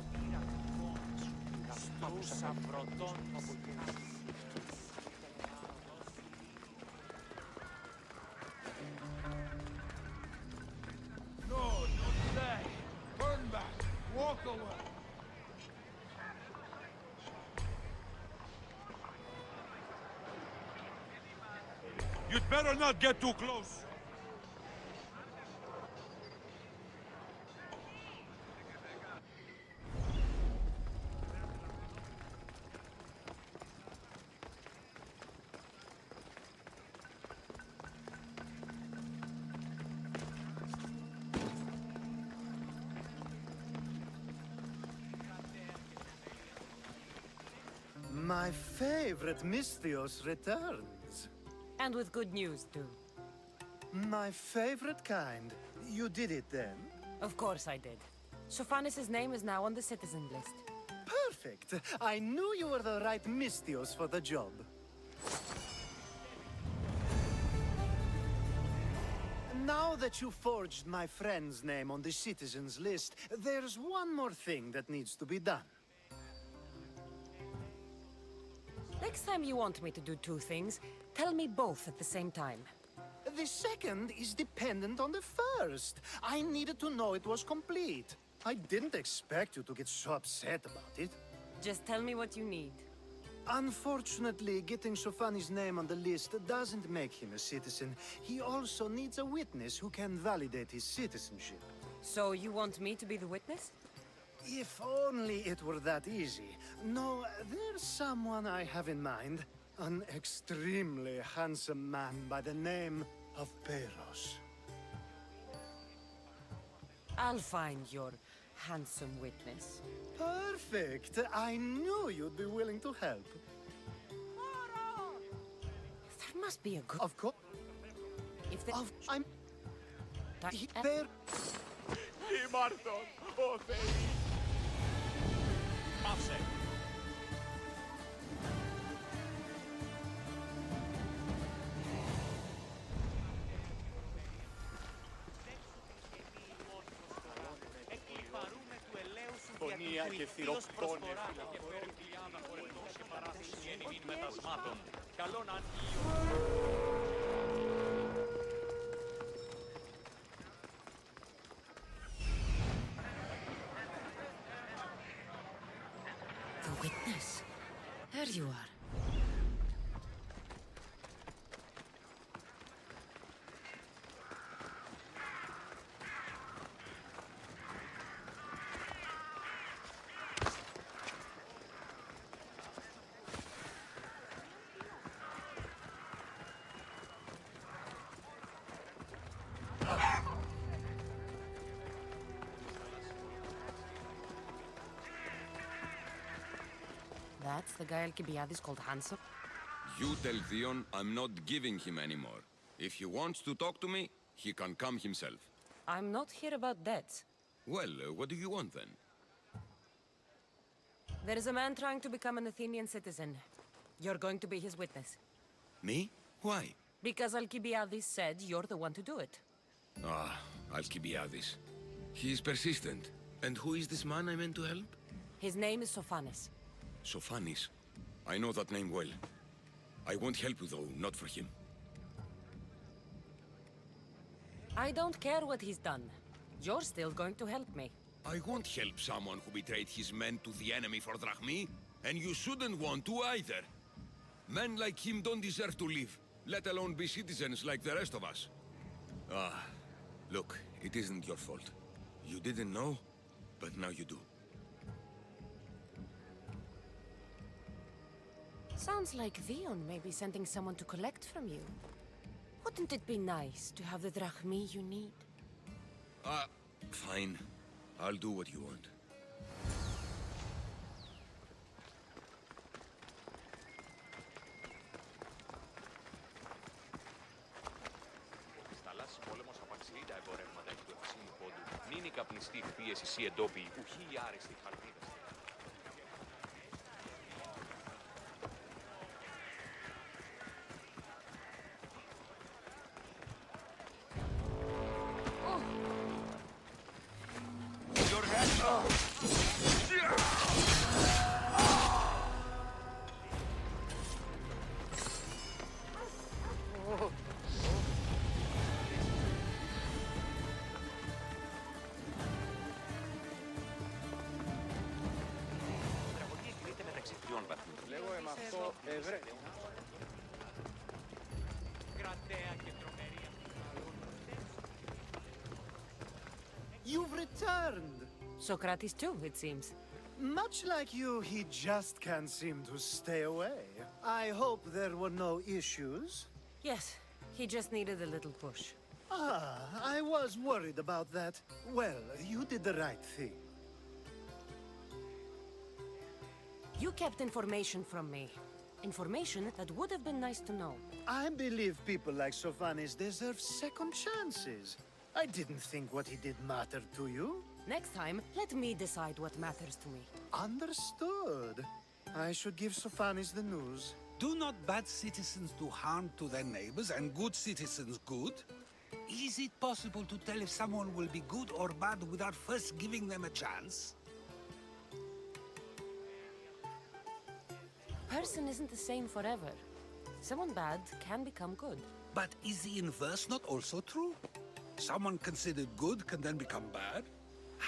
No, not today. Turn back. Walk away. You'd better not get too close. My favorite Misthios returns. And with good news, too. My favorite kind. You did it then? Of course I did. Sophanis' name is now on the citizen list. Perfect. I knew you were the right Misthios for the job. Now that you forged my friend's name on the citizens list, there's one more thing that needs to be done. Next time you want me to do two things, tell me both at the same time. The second is dependent on the first. I needed to know it was complete. I didn't expect you to get so upset about it. Just tell me what you need. Unfortunately, getting Sophanis' name on the list doesn't make him a citizen. He also needs a witness who can validate his citizenship. So you want me to be the witness? If only it were that easy. No, there's someone I have in mind. An extremely handsome man by the name of Peiros. I'll find your handsome witness. Perfect! I knew you'd be willing to help. There must be a good... Of course. If the... I'm... That- There... Μάρτον, ο Θεής! Πάυσε! Εκλιπαρούμε του ελαίου σου δια του ηχθείος προσφορά και φέρει πλειάδα χορευτός και παράθεση γεννημήν μετασμάτων. Καλόν αν The witness. There you are. That's the guy Alcibiades called handsome? You tell Theon I'm not giving him anymore. If he wants to talk to me, he can come himself. I'm not here about debts. Well, what do you want then? There is a man trying to become an Athenian citizen. You're going to be his witness. Me? Why? Because Alcibiades said you're the one to do it. Ah, Alcibiades. He is persistent. And who is this man I meant to help? His name is Sophanes. Sophanis. I know that name well. I won't help you though, not for him. I don't care what he's done. You're still going to help me. I won't help someone who betrayed his men to the enemy for drachmi, and you shouldn't want to either. Men like him don't deserve to live, let alone be citizens like the rest of us. Ah, look, it isn't your fault. You didn't know, but now you do. Sounds like Vion may be sending someone to collect from you. Wouldn't it be nice to have the drachmi you need? Fine. I'll do what you want. Της θαλάσσης πόλεμος απαξιεί τα εμπορεύματα εκ του Εφησίνου πόντου. Νίνη καπνιστή πίεση σι εντόπιοι, ουχή η άριστη χαλμίδα. Λέγω εμαυτό ευρέ. Κρατέα και τρομερία. You've returned! Socrates too, it seems. Much like you, he just can't seem to stay away. I hope there were no issues. Yes, he just needed a little push. I was worried about that. Well, you did the right thing. You kept information from me. Information that would have been nice to know. I believe people like Sophanes deserve second chances. I didn't think what he did mattered to you. Next time, let me decide what matters to me. Understood. I should give Sophanes the news. Do not bad citizens do harm to their neighbors and good citizens good? Is it possible to tell if someone will be good or bad without first giving them a chance? Person isn't the same forever. Someone bad can become good. But is the inverse not also true? Someone considered good can then become bad?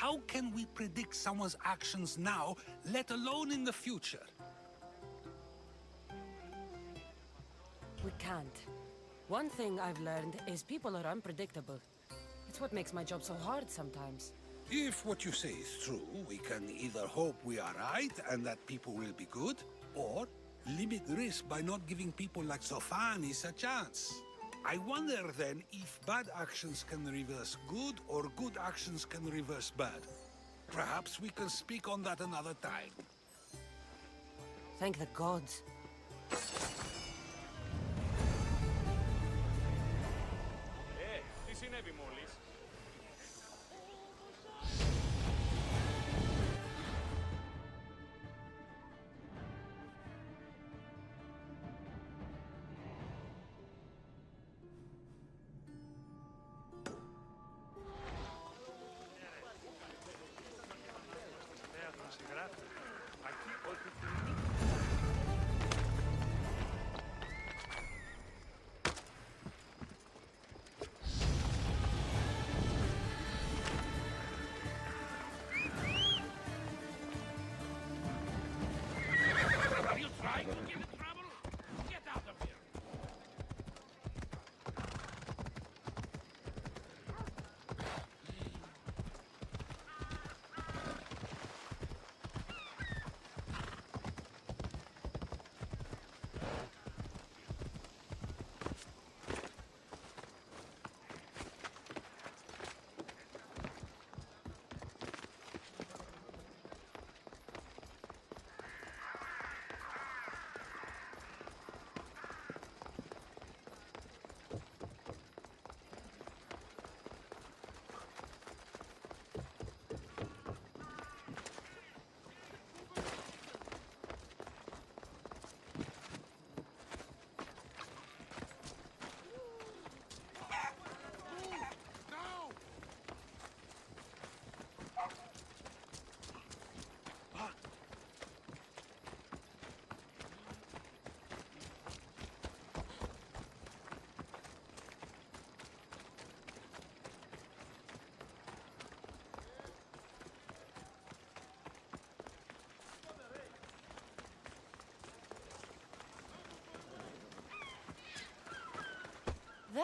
How can we predict someone's actions now, let alone in the future? We can't. One thing I've learned is people are unpredictable. It's what makes my job so hard sometimes. If what you say is true, we can either hope we are right and that people will be good, or limit risk by not giving people like Sophanes a chance. I wonder then if bad actions can reverse good or good actions can reverse bad. Perhaps we can speak on that another time. Thank the gods. Τι συνέβη μόλις?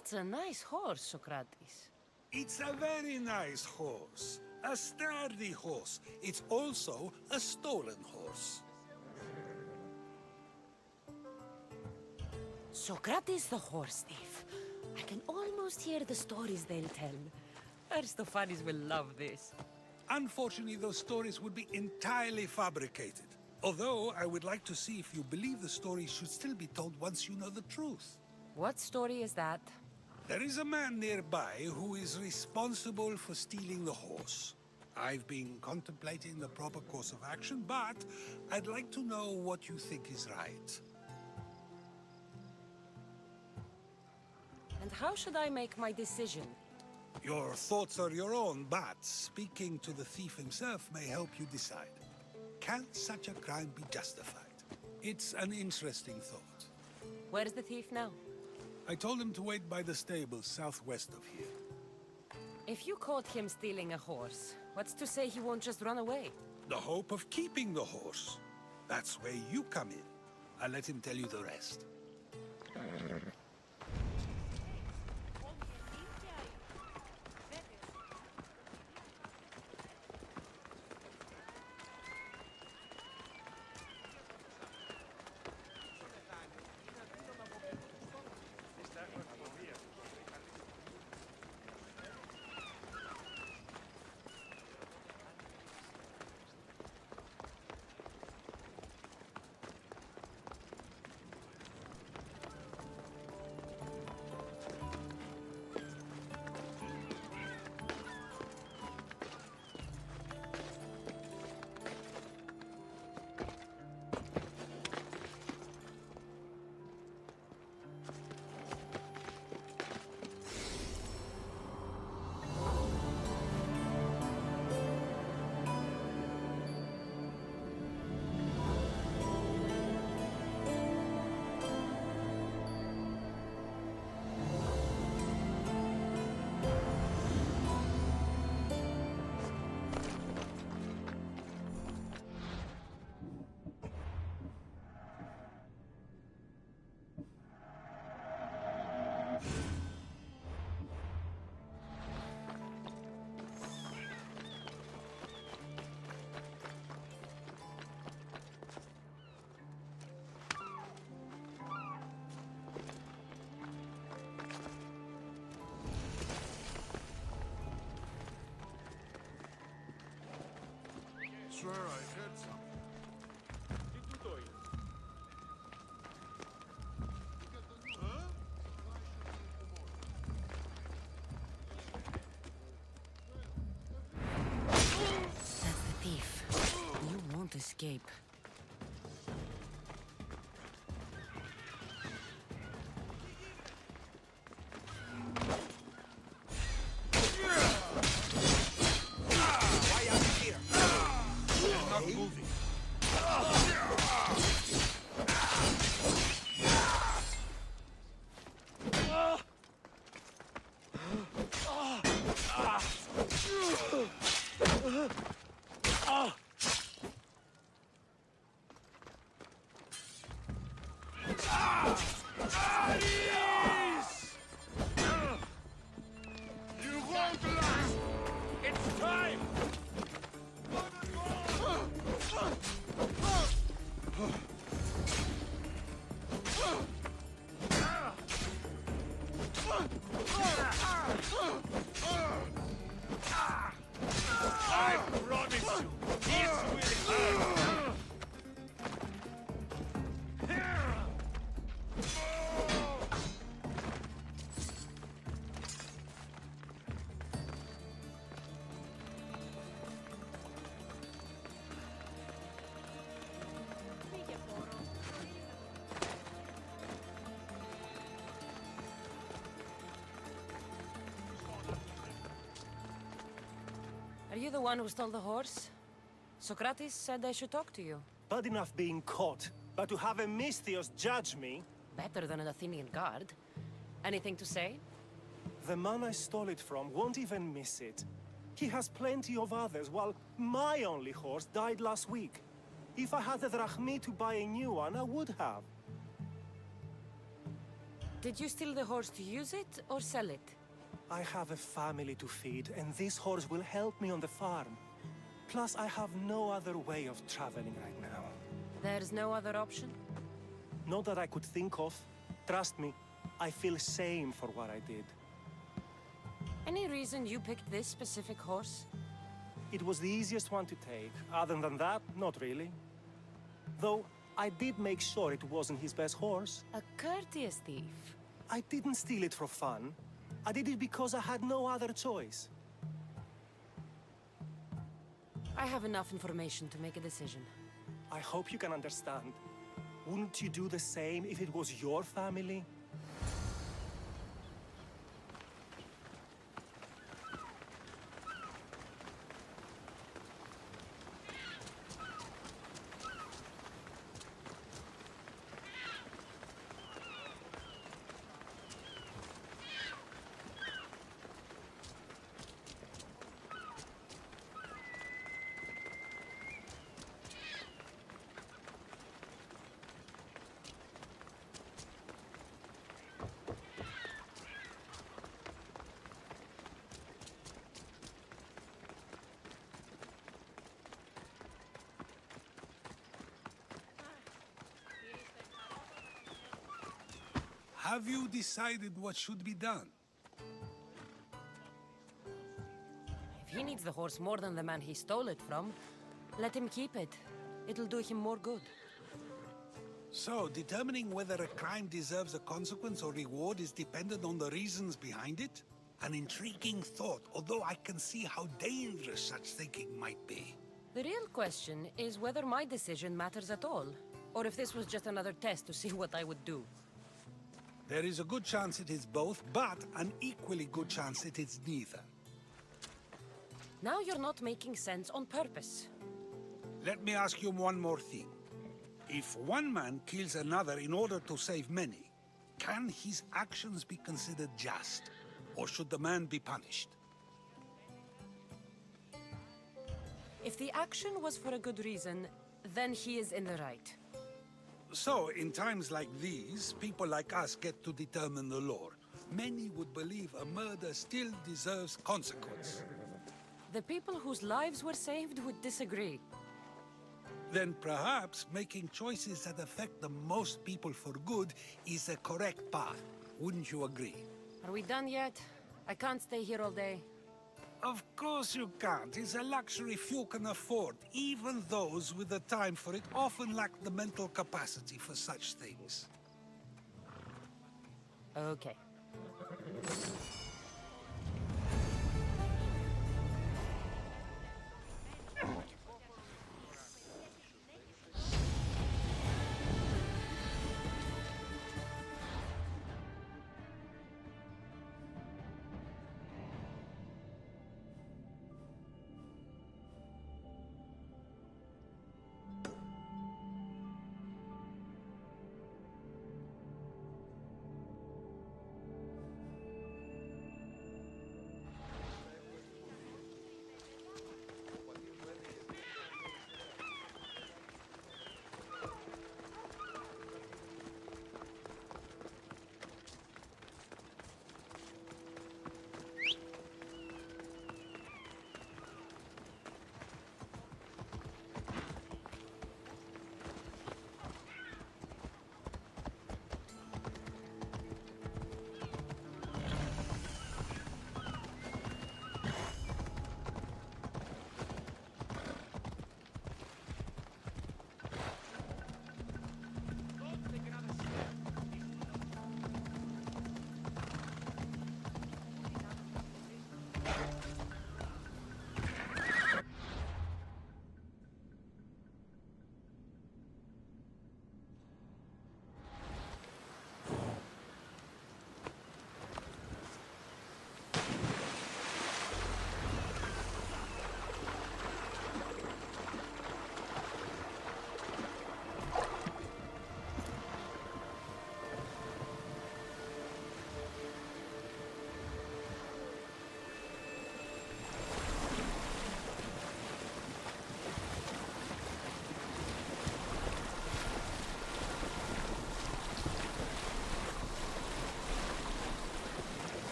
That's a nice horse, Socrates. It's a very nice horse. A sturdy horse. It's also a stolen horse. Socrates the horse thief. I can almost hear the stories they'll tell. Aristophanes will love this. Unfortunately, those stories would be entirely fabricated. Although, I would like to see if you believe the story should still be told once you know the truth. What story is that? There is a man nearby who is responsible for stealing the horse. I've been contemplating the proper course of action, but I'd like to know what you think is right. And how should I make my decision? Your thoughts are your own, but speaking to the thief himself may help you decide. Can such a crime be justified? It's an interesting thought. Where's the thief now? I told him to wait by the stables southwest of here. If you caught him stealing a horse, what's to say he won't just run away? The hope of keeping the horse. That's where you come in. I'll let him tell you the rest. Sir, I heard something. Τι τούτο είναι? That's the thief. You won't escape. Are you the one who stole the horse? Socrates said I should talk to you. Bad enough being caught, but to have a Misthios judge me? Better than an Athenian guard. Anything to say? The man I stole it from won't even miss it. He has plenty of others, while my only horse died last week. If I had the drachmi to buy a new one, I would have. Did you steal the horse to use it or sell it? I have a family to feed, and this horse will help me on the farm. Plus, I have no other way of traveling right now. There's no other option? Not that I could think of. Trust me, I feel shame for what I did. Any reason you picked this specific horse? It was the easiest one to take. Other than that, not really. Though, I did make sure it wasn't his best horse. A courteous thief. I didn't steal it for fun. I did it because I had no other choice. I have enough information to make a decision. I hope you can understand. Wouldn't you do the same if it was your family? Have you decided what should be done? If he needs the horse more than the man he stole it from, let him keep it. It'll do him more good. So, determining whether a crime deserves a consequence or reward is dependent on the reasons behind it? An intriguing thought, although I can see how dangerous such thinking might be. The real question is whether my decision matters at all, or if this was just another test to see what I would do. There is a good chance it is both, but an equally good chance it is neither. Now you're not making sense on purpose. Let me ask you one more thing. If one man kills another in order to save many, can his actions be considered just? Or should the man be punished? If the action was for a good reason, then he is in the right. So, in times like these, people like us get to determine the law. Many would believe a murder still deserves consequence. The people whose lives were saved would disagree. Then perhaps making choices that affect the most people for good is a correct path. Wouldn't you agree? Are we done yet? I can't stay here all day. Of course you can't. It's a luxury few can afford. Even those with the time for it often lack the mental capacity for such things. Okay.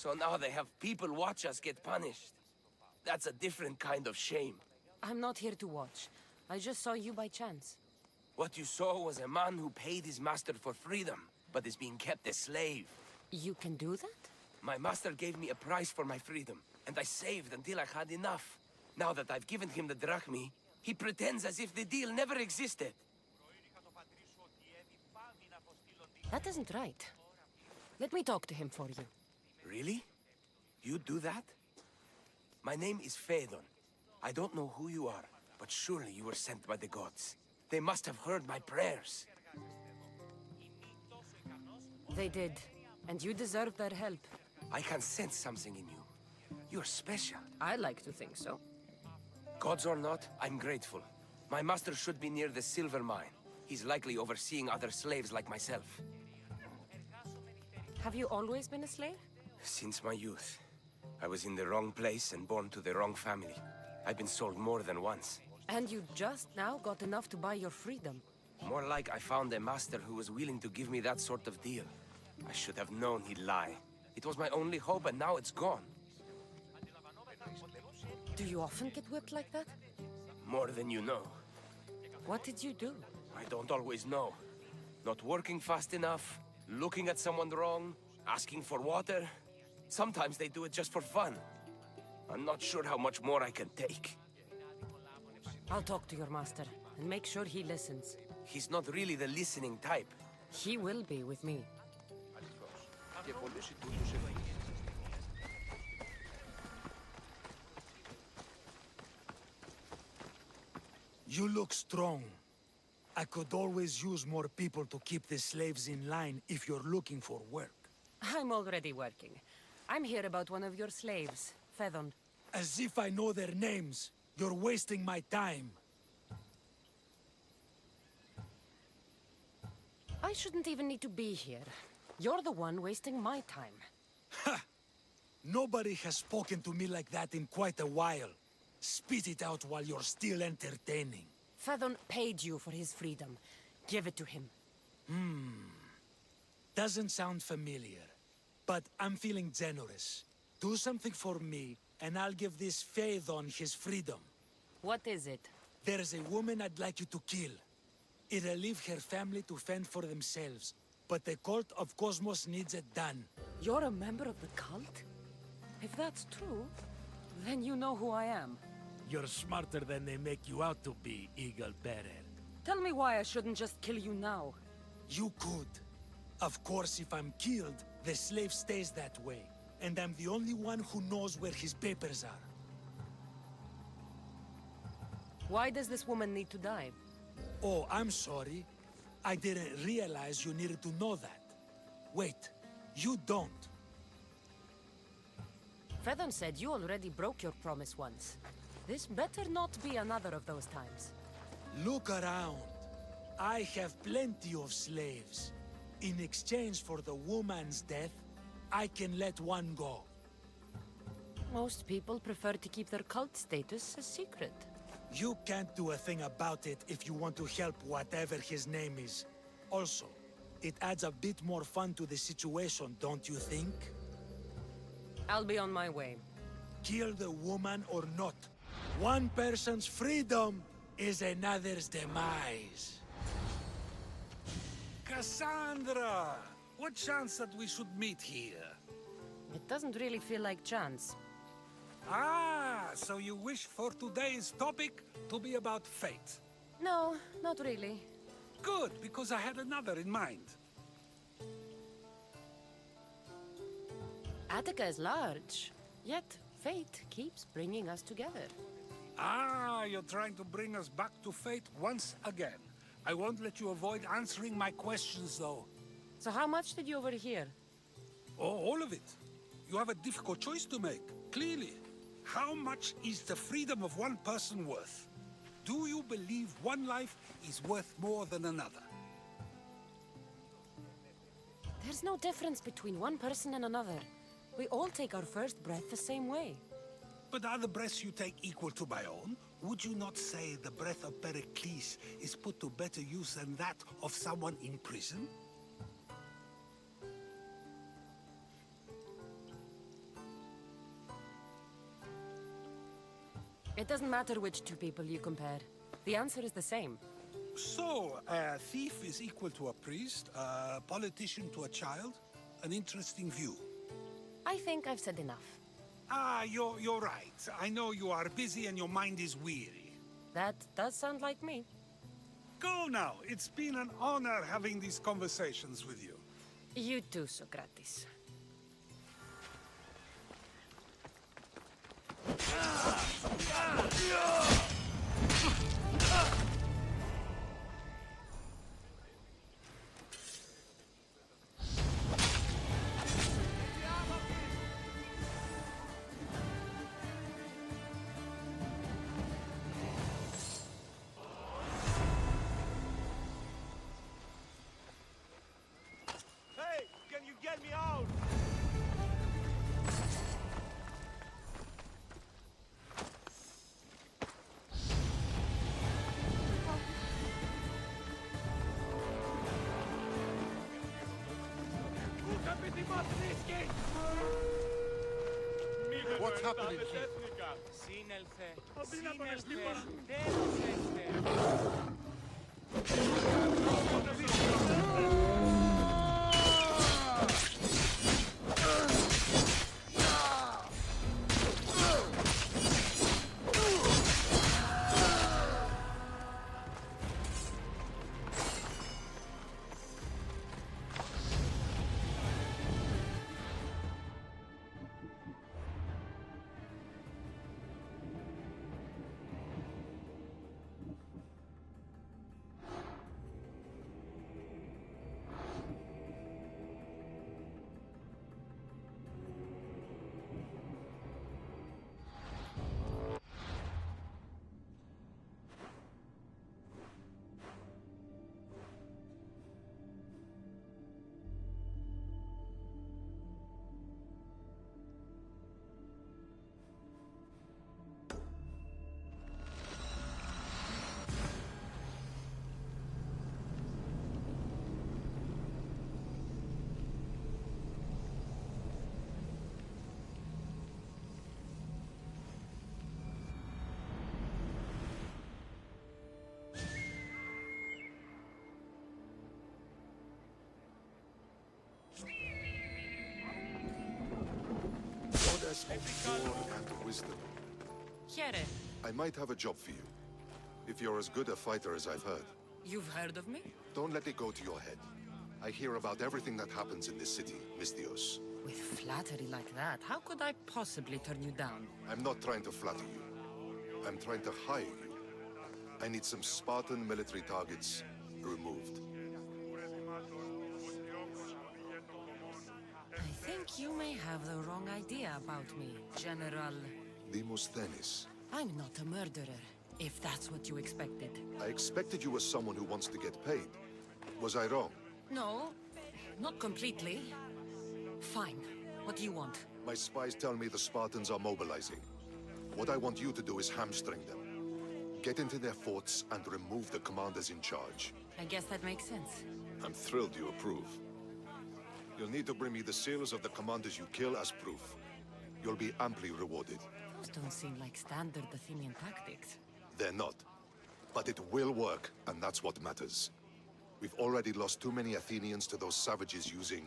So now they have people watch us get punished. That's a different kind of shame. I'm not here to watch. I just saw you by chance. What you saw was a man who paid his master for freedom, but is being kept a slave. You can do that? My master gave me a price for my freedom, and I saved until I had enough. Now that I've given him the drachmi, he pretends as if the deal never existed. That isn't right. Let me talk to him for you. Really? You do that? My name is Phaedon. I don't know who you are, but surely you were sent by the gods. They must have heard my prayers. They did, and you deserve their help. I can sense something in you. You're special. I like to think so. Gods or not, I'm grateful. My master should be near the silver mine. He's likely overseeing other slaves like myself. Have you always been a slave? Since my youth. I was in the wrong place and born to the wrong family. I've been sold more than once. And you just now got enough to buy your freedom. More like I found a master who was willing to give me that sort of deal. I should have known he'd lie. It was my only hope, and now it's gone. Do you often get whipped like that? More than you know. What did you do? I don't always know. Not working fast enough, looking at someone wrong, asking for water. Sometimes they do it just for fun. I'm not sure how much more I can take. I'll talk to your master, and make sure he listens. He's not really the listening type. He will be with me. You look strong. I could always use more people to keep the slaves in line if you're looking for work. I'm already working. I'm here about one of your slaves, Phaedon. As if I know their names. You're wasting my time. I shouldn't even need to be here. You're the one wasting my time. Ha! Nobody has spoken to me like that in quite a while. Spit it out while you're still entertaining. Phaedon paid you for his freedom. Give it to him. Doesn't sound familiar. But I'm feeling generous. Do something for me, and I'll give this Phaedon his freedom. What is it? There's a woman I'd like you to kill. It'll leave her family to fend for themselves. But the cult of Cosmos needs it done. You're a member of the cult? If that's true, then you know who I am. You're smarter than they make you out to be, Eagle Bearer. Tell me why I shouldn't just kill you now. You could. Of course, if I'm killed, the slave stays that way. And I'm the only one who knows where his papers are. Why does this woman need to die? Oh, I'm sorry. I didn't realize you needed to know that. Wait, you don't. Phaedon said you already broke your promise once. This better not be another of those times. Look around. I have plenty of slaves. In exchange for the woman's death, I can let one go. Most people prefer to keep their cult status a secret. You can't do a thing about it if you want to help whatever his name is. Also, it adds a bit more fun to the situation, don't you think? I'll be on my way. Kill the woman or not. One person's freedom is another's demise. Cassandra! What chance that we should meet here? It doesn't really feel like chance. Ah, so you wish for today's topic to be about fate? No, not really. Good, because I had another in mind. Attica is large, yet fate keeps bringing us together. Ah, you're trying to bring us back to fate once again. I won't let you avoid answering my questions, though. So how much did you overhear? Oh, all of it. You have a difficult choice to make, clearly. How much is the freedom of one person worth? Do you believe one life is worth more than another? There's no difference between one person and another. We all take our first breath the same way. But are the breaths you take equal to my own? Would you not say the breath of Pericles is put to better use than that of someone in prison? It doesn't matter which two people you compare. The answer is the same. So, a thief is equal to a priest, a politician to a child? An interesting view. I think I've said enough. Ah, you're right. I know you are busy and your mind is weary. That does sound like me. Go now. It's been an honor having these conversations with you. You too, Socrates. Hey, can you get me out? What's happening here? Σύνελθε, Αδύνατο σύνελθε, τέλος Goddess of war and wisdom. Here, I might have a job for you. If you're as good a fighter as I've heard. you've heard of me? Don't let it go to your head. I hear about everything that happens in this city, Mystios. With flattery like that, how could I possibly turn you down? I'm not trying to flatter you. I'm trying to hire you. I need some Spartan military targets removed. I think you may have the wrong idea about me, General. Demosthenes. I'm not a murderer, if that's what you expected. I expected you as someone who wants to get paid. Was I wrong? No, not completely. Fine. What do you want? My spies tell me the Spartans are mobilizing. What I want you to do is hamstring them. Get into their forts and remove the commanders in charge. I guess that makes sense. I'm thrilled you approve. You'll need to bring me the seals of the commanders you kill as proof. You'll be amply rewarded. Those don't seem like standard Athenian tactics. They're not. But it will work, and that's what matters. We've already lost too many Athenians to those savages using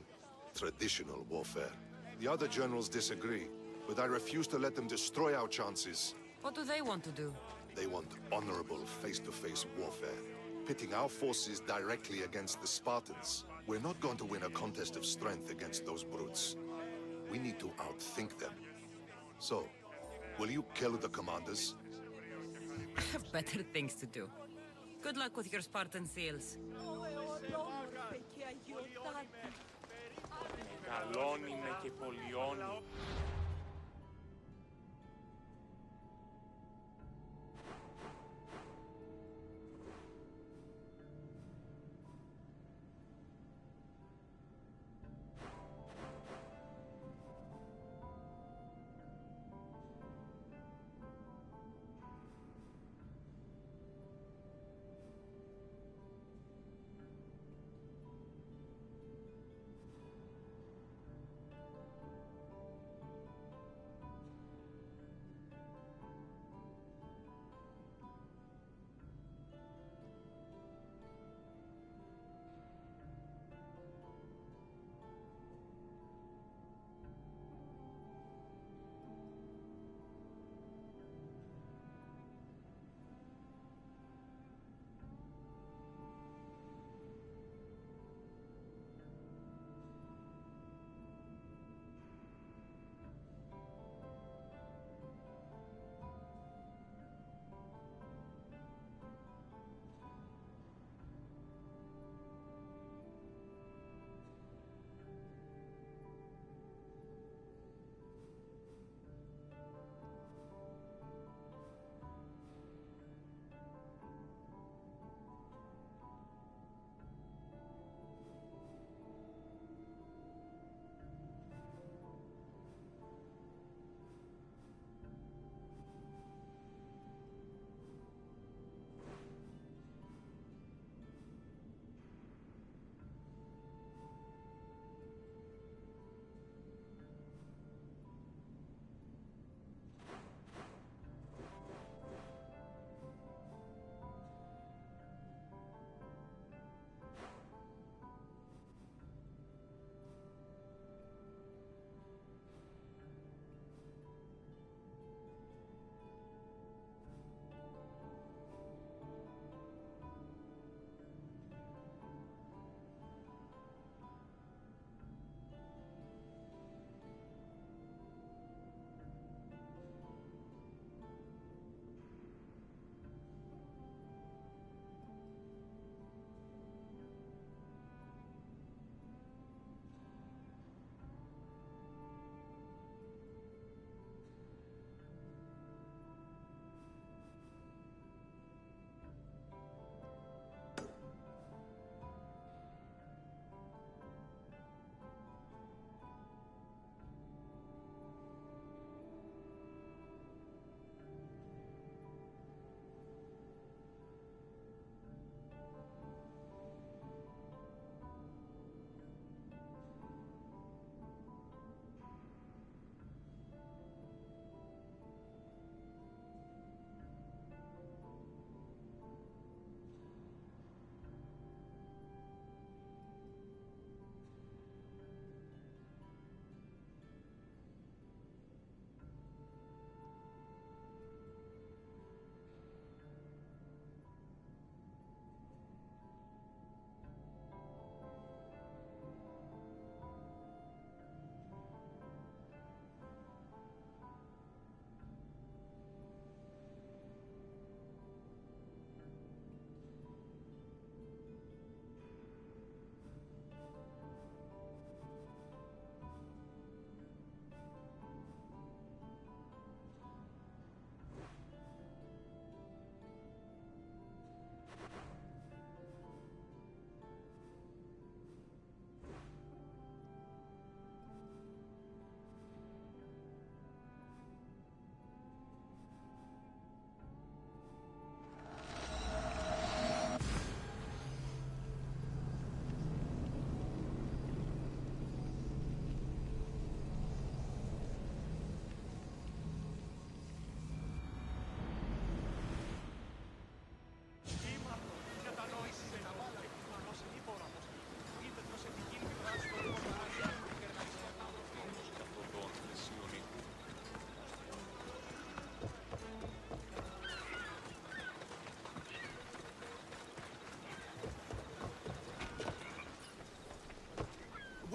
traditional warfare. The other generals disagree, but I refuse to let them destroy our chances. What do they want to do? They want honorable face-to-face warfare, pitting our forces directly against the Spartans. We're not going to win a contest of strength against those brutes. We need to outthink them. So, will you kill the commanders? I have better things to do. Good luck with your Spartan seals. Μεγαλώνει και πολιώνει.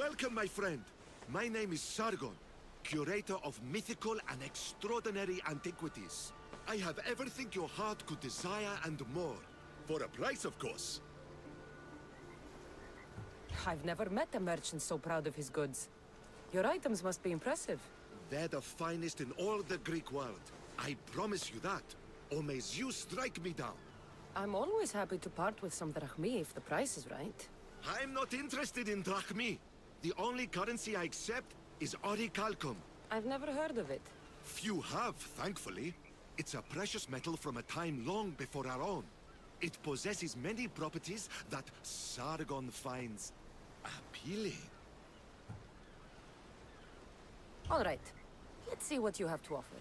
Welcome, my friend. My name is Sargon, curator of mythical and extraordinary antiquities. I have everything your heart could desire and more. For a price, of course. I've never met a merchant so proud of his goods. Your items must be impressive. They're the finest in all the Greek world. I promise you that. Or may Zeus strike me down. I'm always happy to part with some drachmi if the price is right. I'm not interested in drachmi. The only currency I accept is orichalcum. I've never heard of it. Few have, thankfully. It's a precious metal from a time long before our own. It possesses many properties that Sargon finds appealing. All right. Let's see what you have to offer.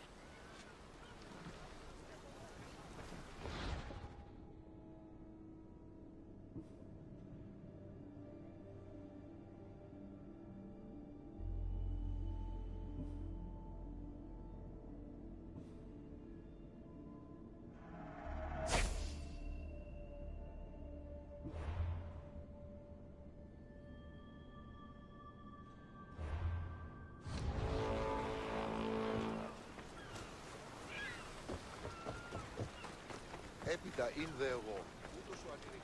Έπειτα ήλθε εγώ. Ούτως ο αντιρρητής.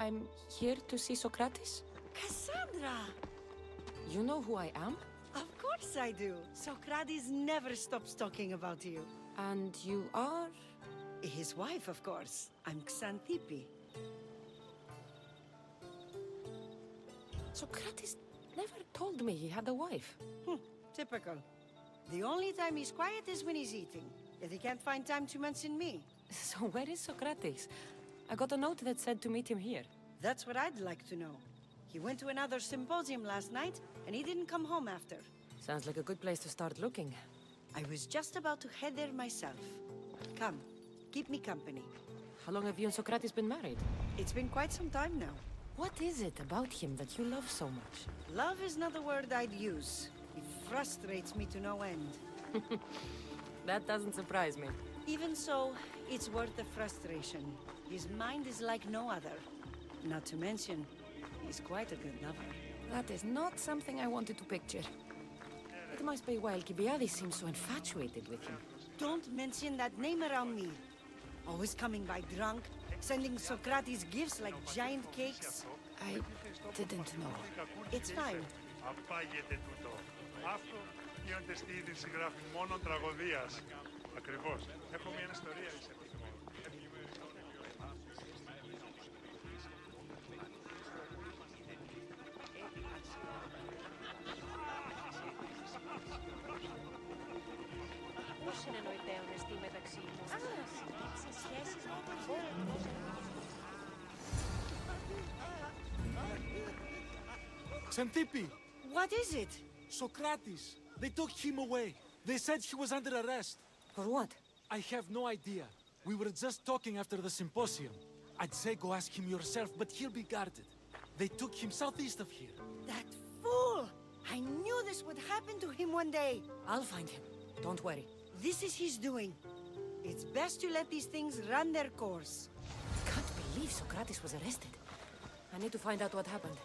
I'm here to see Socrates. Cassandra! You know who I am? Of course I do. Socrates never stops talking about you. And you are? His wife, of course. I'm Xanthippe. Socrates never told me he had a wife. Typical. The only time he's quiet is when he's eating. If he can't find time to mention me. So where is Socrates? I got a note that said to meet him here. That's what I'd like to know. He went to another symposium last night, and he didn't come home after. Sounds like a good place to start looking. I was just about to head there myself. Come, keep me company. How long have you and Socrates been married? It's been quite some time now. What is it about him that you love so much? Love is not a word I'd use. It frustrates me to no end. That doesn't surprise me. Even so, it's worth the frustration. His mind is like no other. Not to mention, he's quite a good lover. That is not something I wanted to picture. It must be why Alcibiades seems so infatuated with him. Don't mention that name around me. Always coming by drunk, sending Socrates gifts like giant cakes. I didn't know. It's fine. Απάγεται τούτο. Αυτό γίνονται στη είδηση γράφει μόνο τραγωδίας. Ακριβώς. Έχω μια ιστορία της επιθυμώ. Πώς συνεννοείται ο νεστή μεταξύ μου σε σχέσεις με τον πόλεμο. Xanthippe! What is it? Socrates! They took him away. They said he was under arrest. For what? I have no idea. We were just talking after the symposium. I'd say go ask him yourself, but he'll be guarded. They took him southeast of here. That fool! I knew this would happen to him one day. I'll find him. Don't worry. This is his doing. It's best to let these things run their course. I can't believe Socrates was arrested. I need to find out what happened.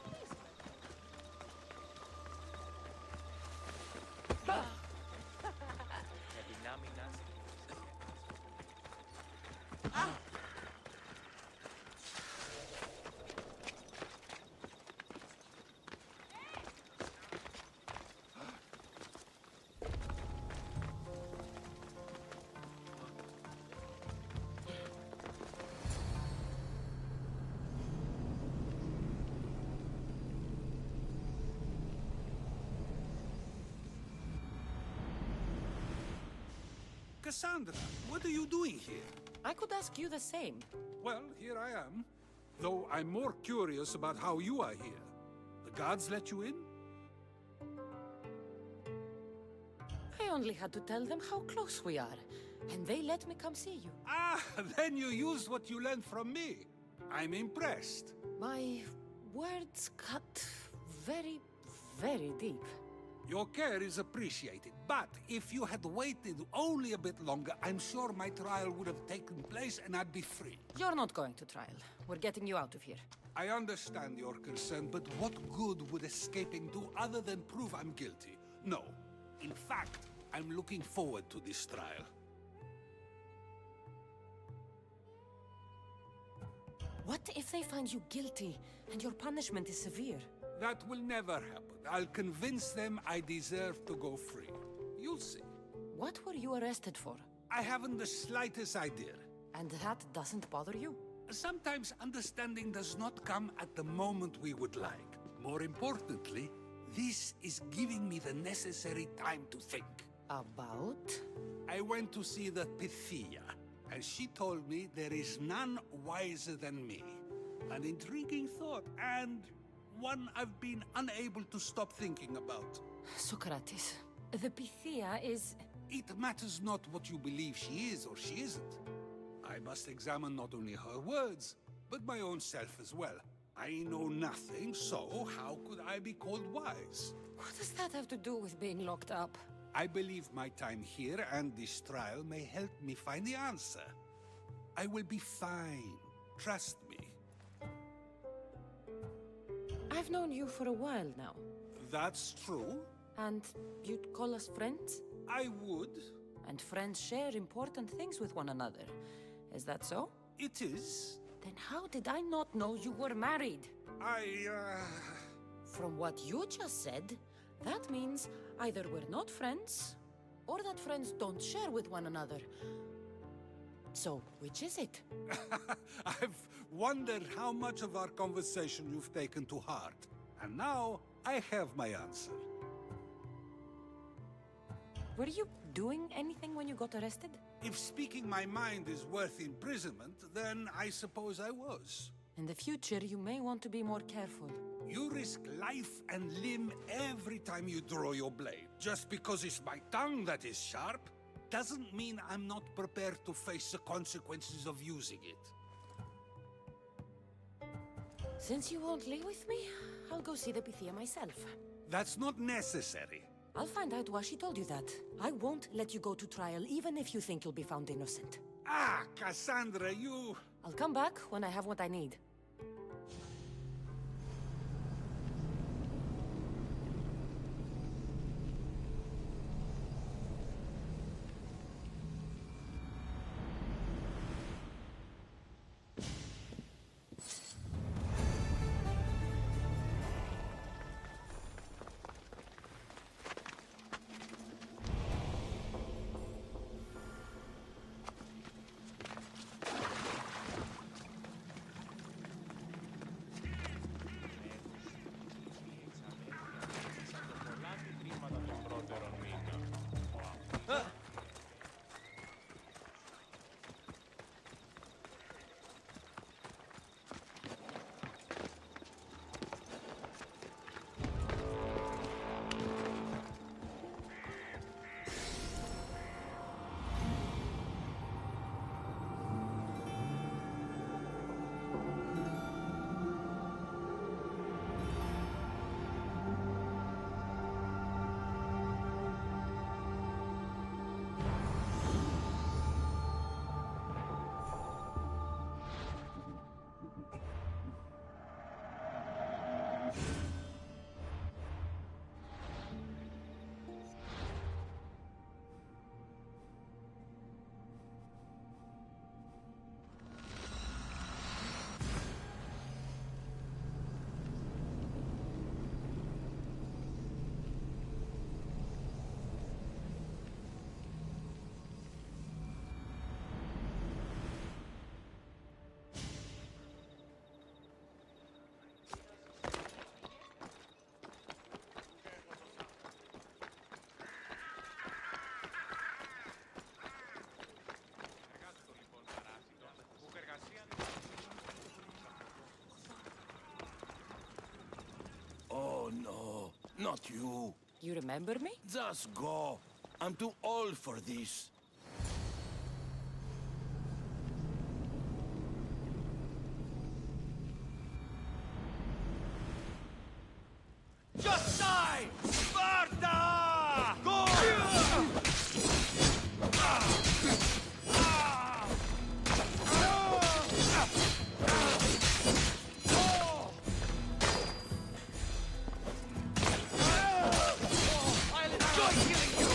Cassandra, what are you doing here? I could ask you the same. Well, here I am. Though I'm more curious about how you are here. The guards let you in? I only had to tell them how close we are, and they let me come see you. Ah, then you used what you learned from me. I'm impressed. My words cut very, very deep. Your care is appreciated, but if you had waited only a bit longer, I'm sure my trial would have taken place and I'd be free. You're not going to trial. We're getting you out of here. I understand your concern, but what good would escaping do other than prove I'm guilty? No. In fact, I'm looking forward to this trial. What if they find you guilty and your punishment is severe? That will never happen. I'll convince them I deserve to go free. You'll see. What were you arrested for? I haven't the slightest idea. And that doesn't bother you? Sometimes understanding does not come at the moment we would like. More importantly, this is giving me the necessary time to think. About? I went to see the Pythia, and she told me there is none wiser than me. An intriguing thought, and one I've been unable to stop thinking about. Socrates, the Pythia is... It matters not what you believe she is or she isn't. I must examine not only her words, but my own self as well. I know nothing, so how could I be called wise? What does that have to do with being locked up? I believe my time here and this trial may help me find the answer. I will be fine. Trust me. I've known you for a while now. That's true. And you'd call us friends? I would. And friends share important things with one another. Is that so? It is. Then how did I not know you were married? From what you just said, that means either we're not friends, or that friends don't share with one another. So, which is it? I've wondered how much of our conversation you've taken to heart. And now, I have my answer. Were you doing anything when you got arrested? If speaking my mind is worth imprisonment, then I suppose I was. In the future, you may want to be more careful. You risk life and limb every time you draw your blade. Just because it's my tongue that is sharp, doesn't mean I'm not prepared to face the consequences of using it. Since you won't leave with me, I'll go see the Pythia myself. That's not necessary. I'll find out why she told you that. I won't let you go to trial, even if you think you'll be found innocent. Ah, Cassandra, you... I'll come back when I have what I need. Not you. You remember me? Just go. I'm too old for this. Just die! Sparta! Go! I'll enjoy killing you!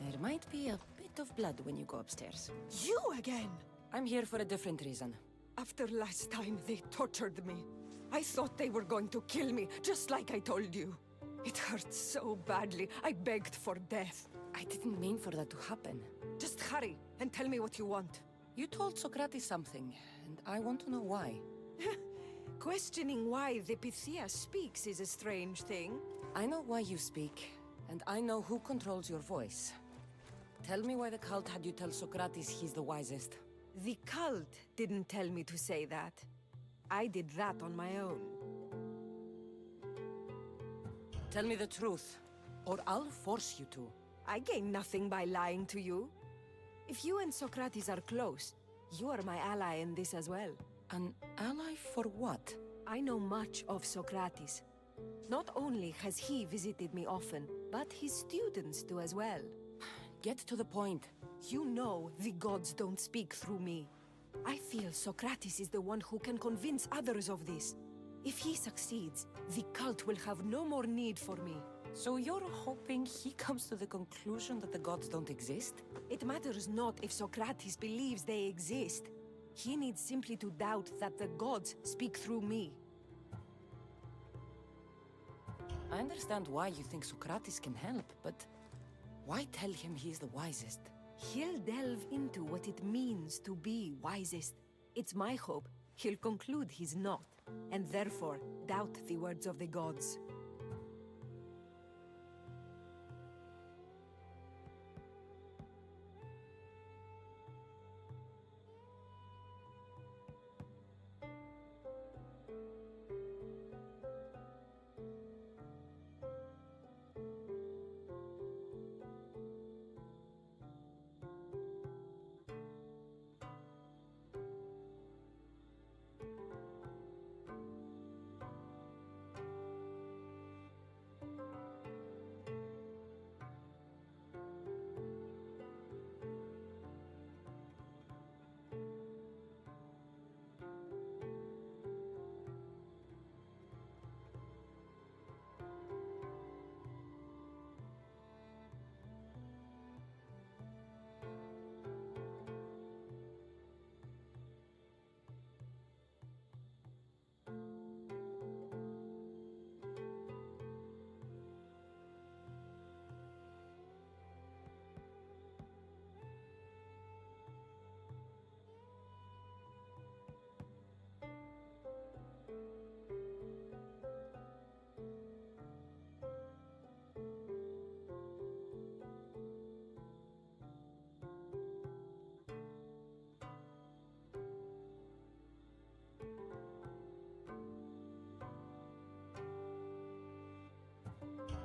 There might be a bit of blood when you go upstairs. You again? I'm here for a different reason. After last time, they tortured me. I thought they were going to kill me, just like I told you. It hurt so badly, I begged for death. I didn't mean for that to happen. Just hurry, and tell me what you want. You told Socrates something, and I want to know why. Questioning why the Pythia speaks is a strange thing. I know why you speak, and I know who controls your voice. Tell me why the cult had you tell Socrates he's the wisest. The cult didn't tell me to say that. I did that on my own. Tell me the truth, or I'll force you to. I gain nothing by lying to you. If you and Socrates are close, you are my ally in this as well. An ally for what? I know much of Socrates. Not only has he visited me often, but his students do as well. Get to the point. You know the gods don't speak through me. I feel Socrates is the one who can convince others of this. If he succeeds, the cult will have no more need for me. So you're hoping he comes to the conclusion that the gods don't exist? It matters not if Socrates believes they exist. He needs simply to doubt that the gods speak through me. I understand why you think Socrates can help, but why tell him he's the wisest? He'll delve into what it means to be wisest. It's my hope he'll conclude he's not, and therefore doubt the words of the gods.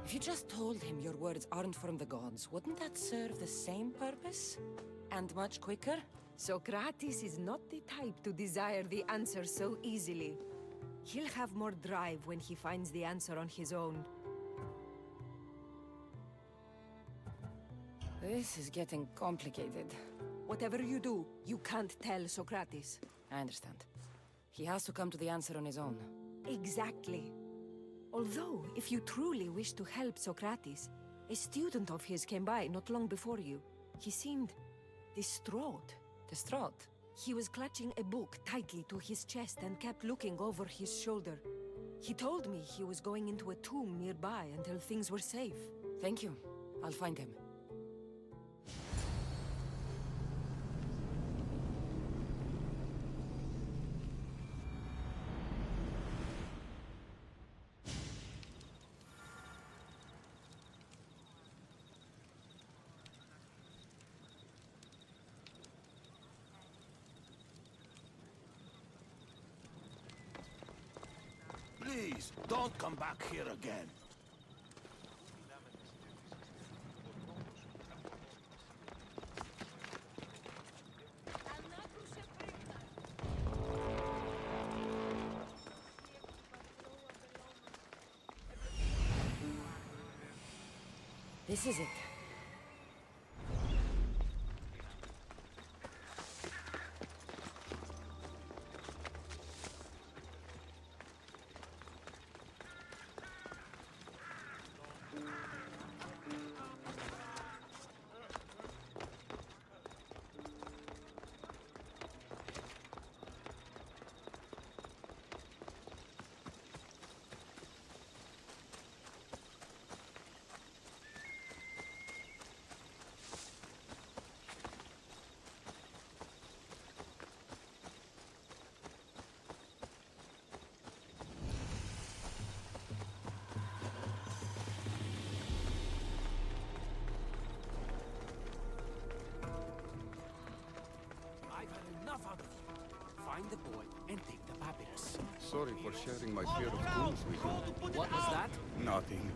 If you just told him your words aren't from the gods, wouldn't that serve the same purpose? And much quicker? Socrates is not the type to desire the answer so easily. He'll have more drive when he finds the answer on his own. This is getting complicated. Whatever you do, you can't tell Socrates. I understand. He has to come to the answer on his own. Exactly. Although, if you truly wish to help Socrates, a student of his came by not long before you. He seemed distraught. Distraught? He was clutching a book tightly to his chest and kept looking over his shoulder. He told me he was going into a tomb nearby until things were safe. Thank you. I'll find him. Please, don't come back here again. This is it. Out of you. Find the boy and take the papyrus. Sorry for sharing my fear of tombs with you. What was that? Nothing.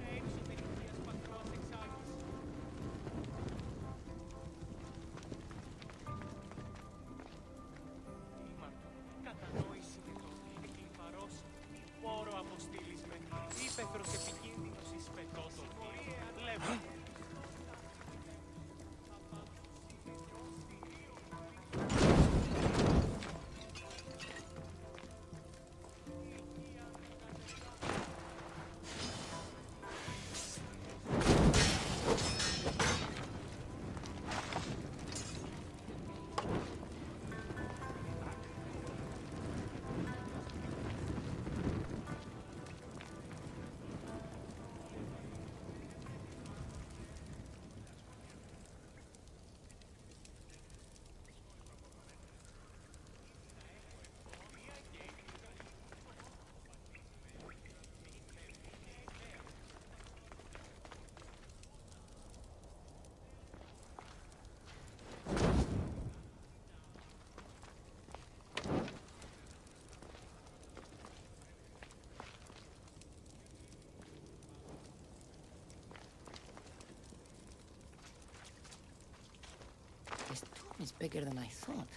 This tomb is bigger than I thought.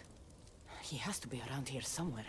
He has to be around here somewhere.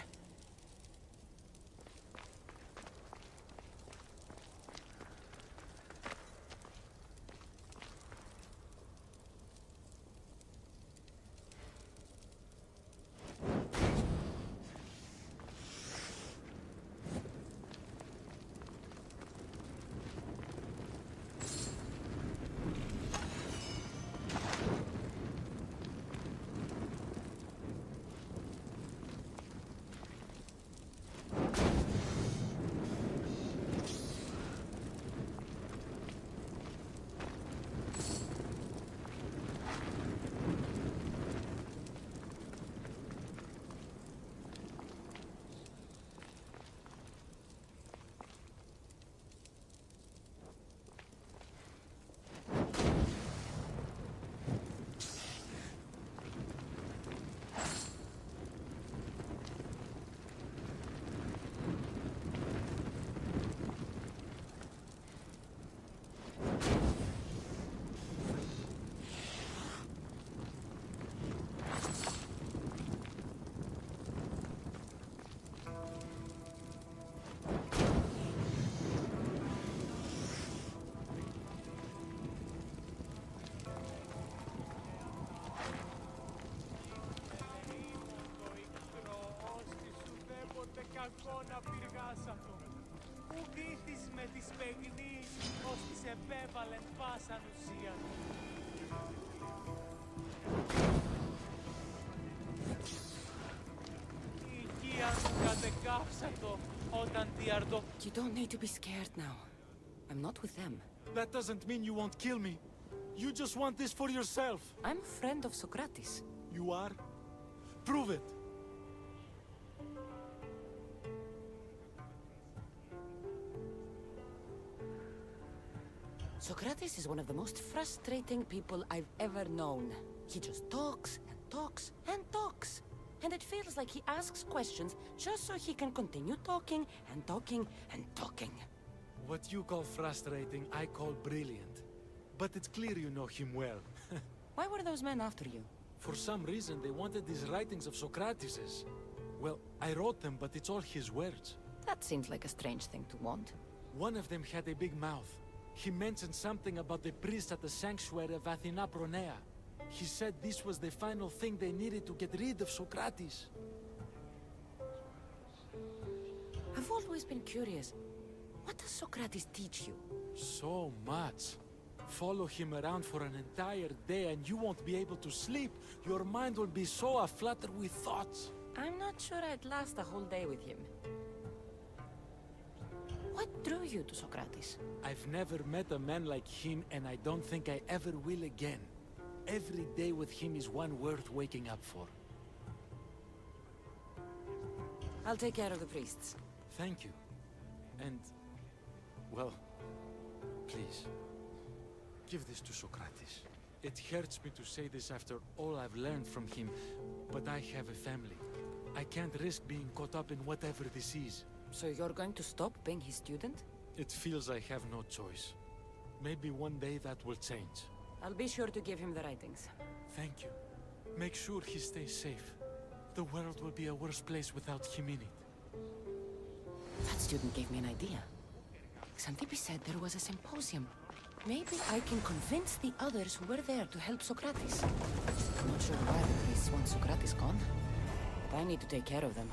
αγώνα πυργάσατο, που δίθεις με τις παιγνείς, ως τις επέβαλεν πάσαν ουσία του. You don't need to be scared now. I'm not with them. That doesn't mean you won't kill me. You just want this for yourself. I'm a friend of Socrates. You are? Prove it. Socrates is one of the most frustrating people I've ever known. He just talks and talks and talks. And it feels like he asks questions just so he can continue talking and talking and talking. What you call frustrating, I call brilliant. But it's clear you know him well. Why were those men after you? For some reason, they wanted these writings of Socrates's. Well, I wrote them, but it's all his words. That seems like a strange thing to want. One of them had a big mouth. He mentioned something about the priest at the sanctuary of Athena Pronea. He said this was the final thing they needed to get rid of Socrates. I've always been curious. What does Socrates teach you? So much. Follow him around for an entire day and you won't be able to sleep. Your mind will be so aflutter with thoughts. I'm not sure I'd last a whole day with him. What drew you to Socrates? I've never met a man like him, and I don't think I ever will again. Every day with him is one worth waking up for. I'll take care of the priests. Thank you. And, well, please, give this to Socrates. It hurts me to say this after all I've learned from him, but I have a family. I can't risk being caught up in whatever this is. So you're going to stop being his student? It feels I have no choice. Maybe one day that will change. I'll be sure to give him the writings. Thank you. Make sure he stays safe. The world will be a worse place without him in it. That student gave me an idea. Xanthippe said there was a symposium. Maybe I can convince the others who were there to help Socrates. I'm not sure why the priests want Socrates gone, but I need to take care of them.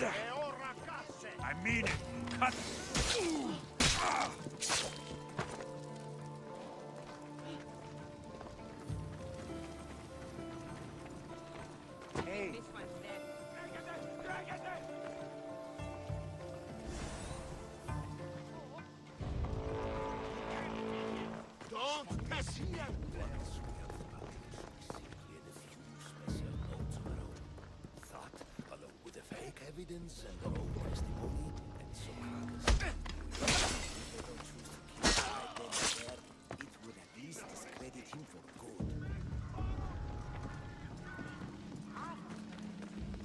I mean it. Cut. Hey. Don't pass here! Thought, along with the fake evidence and our own testimony, and Socrates, if they don't choose to keep right then and there, it would at least discredit him for good.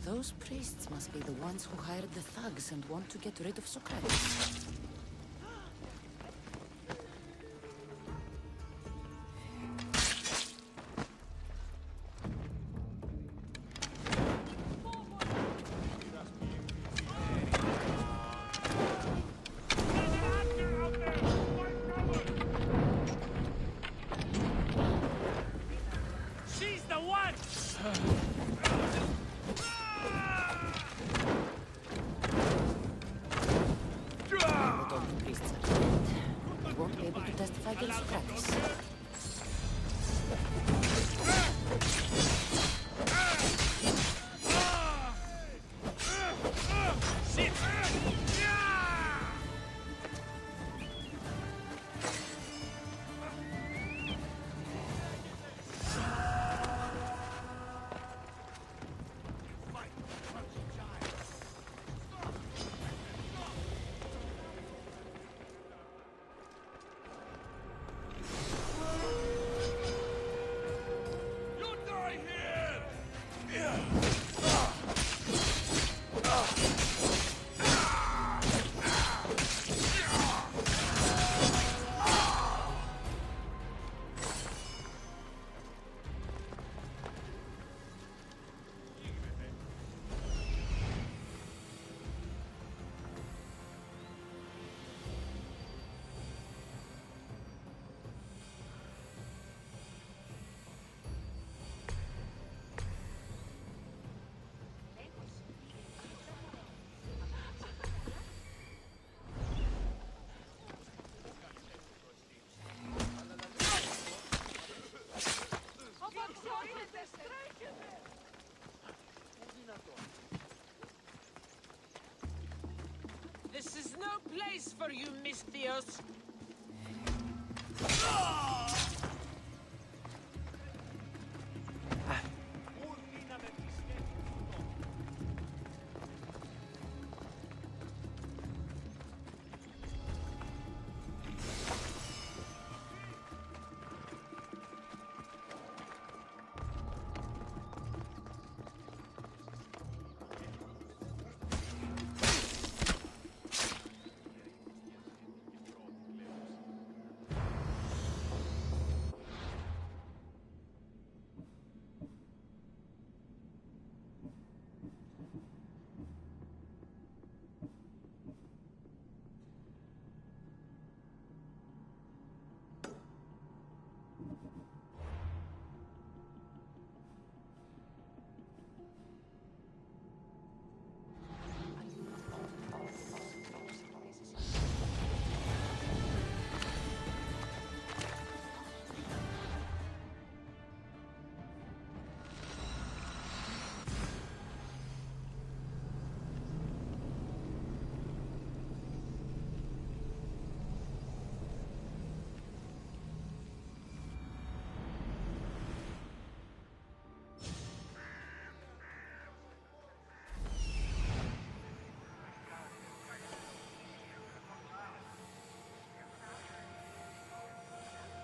Those priests must be the ones who hired the thugs and want to get rid of Socrates. She's the one! Not all the priests are dead. They won't be able to testify against Socrates. This is no place for you, Mistios.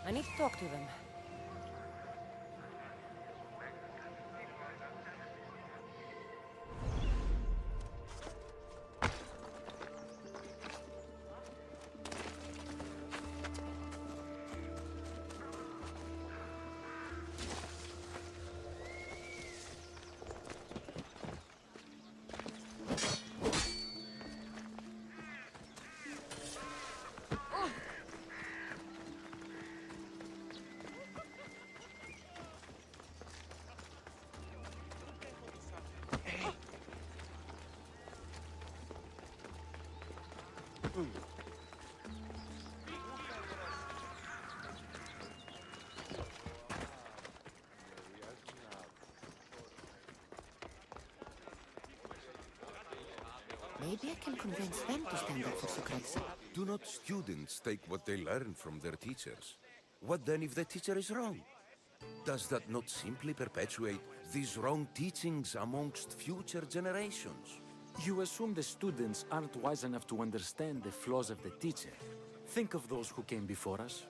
I need to talk to them. Maybe I can convince them to stand up for Socrates. Do not students take what they learn from their teachers? What then if the teacher is wrong? Does that not simply perpetuate these wrong teachings amongst future generations? You assume the students aren't wise enough to understand the flaws of the teacher. Think of those who came before us.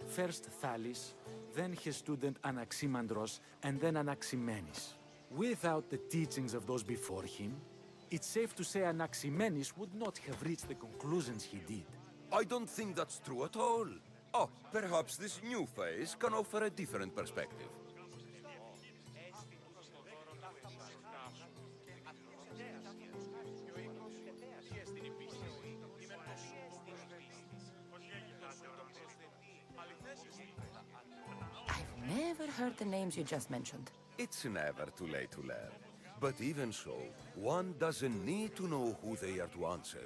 First Thales, then his student Anaximandros, and then Anaximenes. Without the teachings of those before him, it's safe to say Anaximenes would not have reached the conclusions he did. I don't think that's true at all. Oh, perhaps this new phase can offer a different perspective. I've never heard the names you just mentioned. It's never too late to learn. But even so, one doesn't need to know who they are to answer.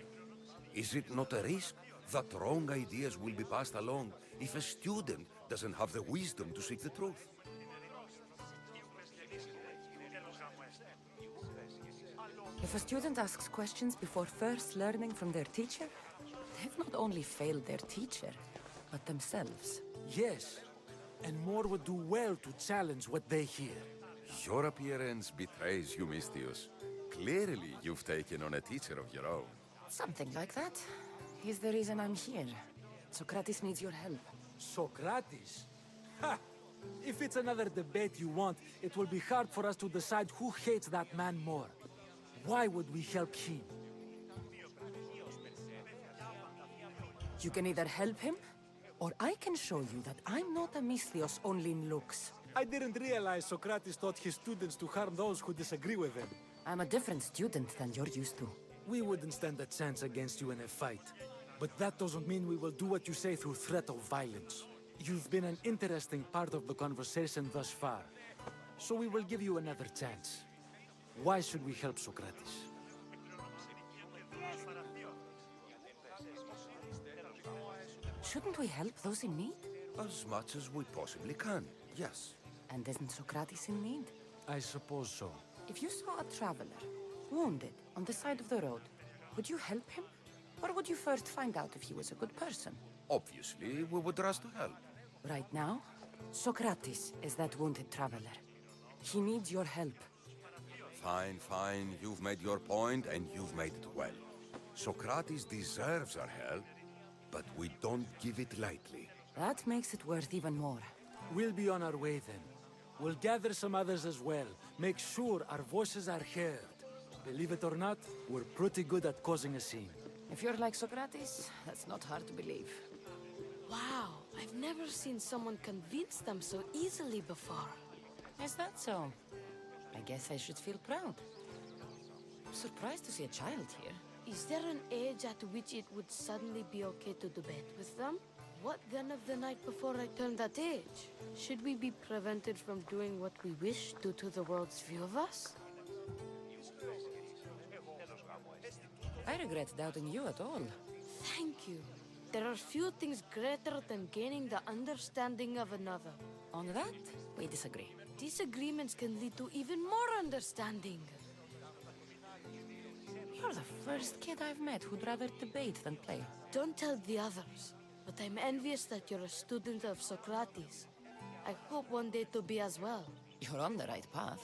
Is it not a risk that wrong ideas will be passed along if a student doesn't have the wisdom to seek the truth? If a student asks questions before first learning from their teacher, they've not only failed their teacher, but themselves. Yes, and more would do well to challenge what they hear. Your appearance betrays you, Mystius. Clearly, you've taken on a teacher of your own. Something like that. He's the reason I'm here. Socrates needs your help. Socrates? Ha! If it's another debate you want, it will be hard for us to decide who hates that man more. Why would we help him? You can either help him, or I can show you that I'm not a Misthios only in looks. I didn't realize Socrates taught his students to harm those who disagree with them. I'm a different student than you're used to. We wouldn't stand a chance against you in a fight. But that doesn't mean we will do what you say through threat of violence. You've been an interesting part of the conversation thus far. So we will give you another chance. Why should we help Socrates? Shouldn't we help those in need? As much as we possibly can, yes. And isn't Socrates in need? I suppose so. If you saw a traveler, wounded, on the side of the road, would you help him? Or would you first find out if he was a good person? Obviously, we would rush to help. Right now, Socrates is that wounded traveler. He needs your help. Fine, fine. You've made your point, and you've made it well. Socrates deserves our help, but we don't give it lightly. That makes it worth even more. We'll be on our way then. We'll gather some others as well. Make sure our voices are heard. Believe it or not, we're pretty good at causing a scene. If you're like Socrates, that's not hard to believe. Wow, I've never seen someone convince them so easily before. Is that so? I guess I should feel proud. I'm surprised to see a child here. Is there an age at which it would suddenly be okay to debate with them? What then of the night before I turned that age? Should we be prevented from doing what we wish due to the world's view of us? I regret doubting you at all. Thank you. There are few things greater than gaining the understanding of another. On that, we disagree. Disagreements can lead to even more understanding. You're the first kid I've met who'd rather debate than play. Don't tell the others, but I'm envious that you're a student of Socrates. I hope one day to be as well. You're on the right path.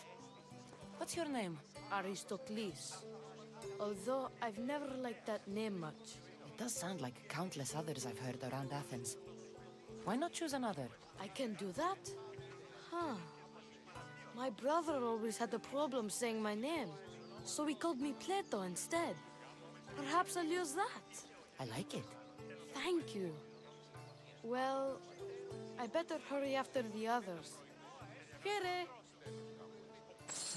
What's your name? Aristocles. Although I've never liked that name much. It does sound like countless others I've heard around Athens. Why not choose another? I can do that? Huh. My brother always had a problem saying my name, so he called me Plato instead. Perhaps I'll use that. I like it. Thank you. Well, I better hurry after the others. Here.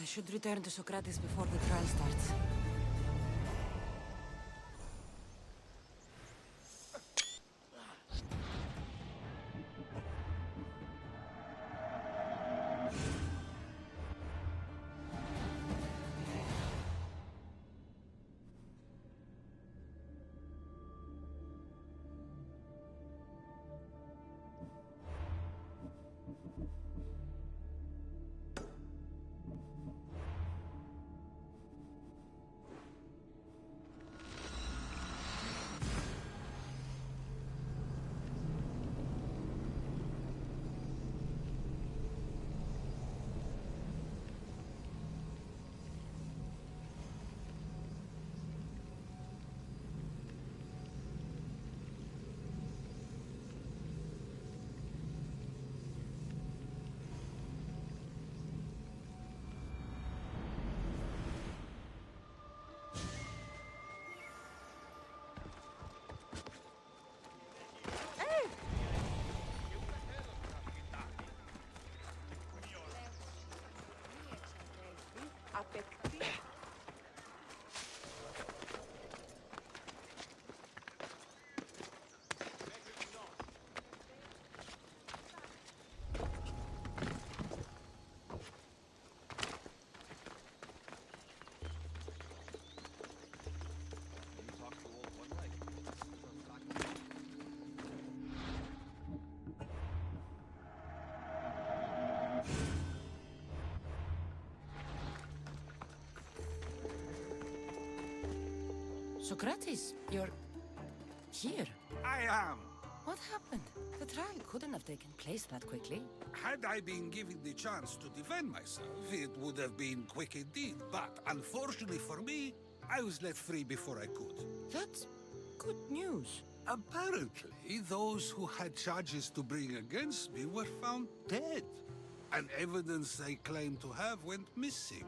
I should return to Socrates before the trial starts. Socrates, you're here. I am. What happened? The trial couldn't have taken place that quickly. Had I been given the chance to defend myself, it would have been quick indeed. But unfortunately for me, I was let free before I could. That's good news. Apparently, those who had charges to bring against me were found dead. And evidence they claimed to have went missing.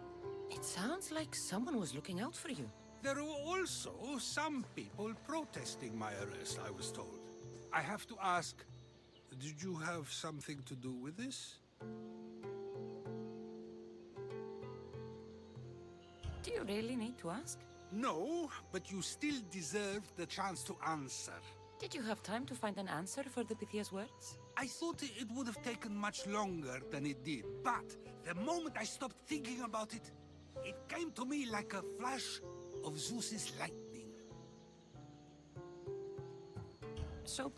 It sounds like someone was looking out for you. There were also some people protesting my arrest, I was told. I have to ask, did you have something to do with this? Do you really need to ask? No, but you still deserve the chance to answer. Did you have time to find an answer for the Pythia's words? I thought it would have taken much longer than it did, but the moment I stopped thinking about it, it came to me like a flash of Zeus's lightning. So,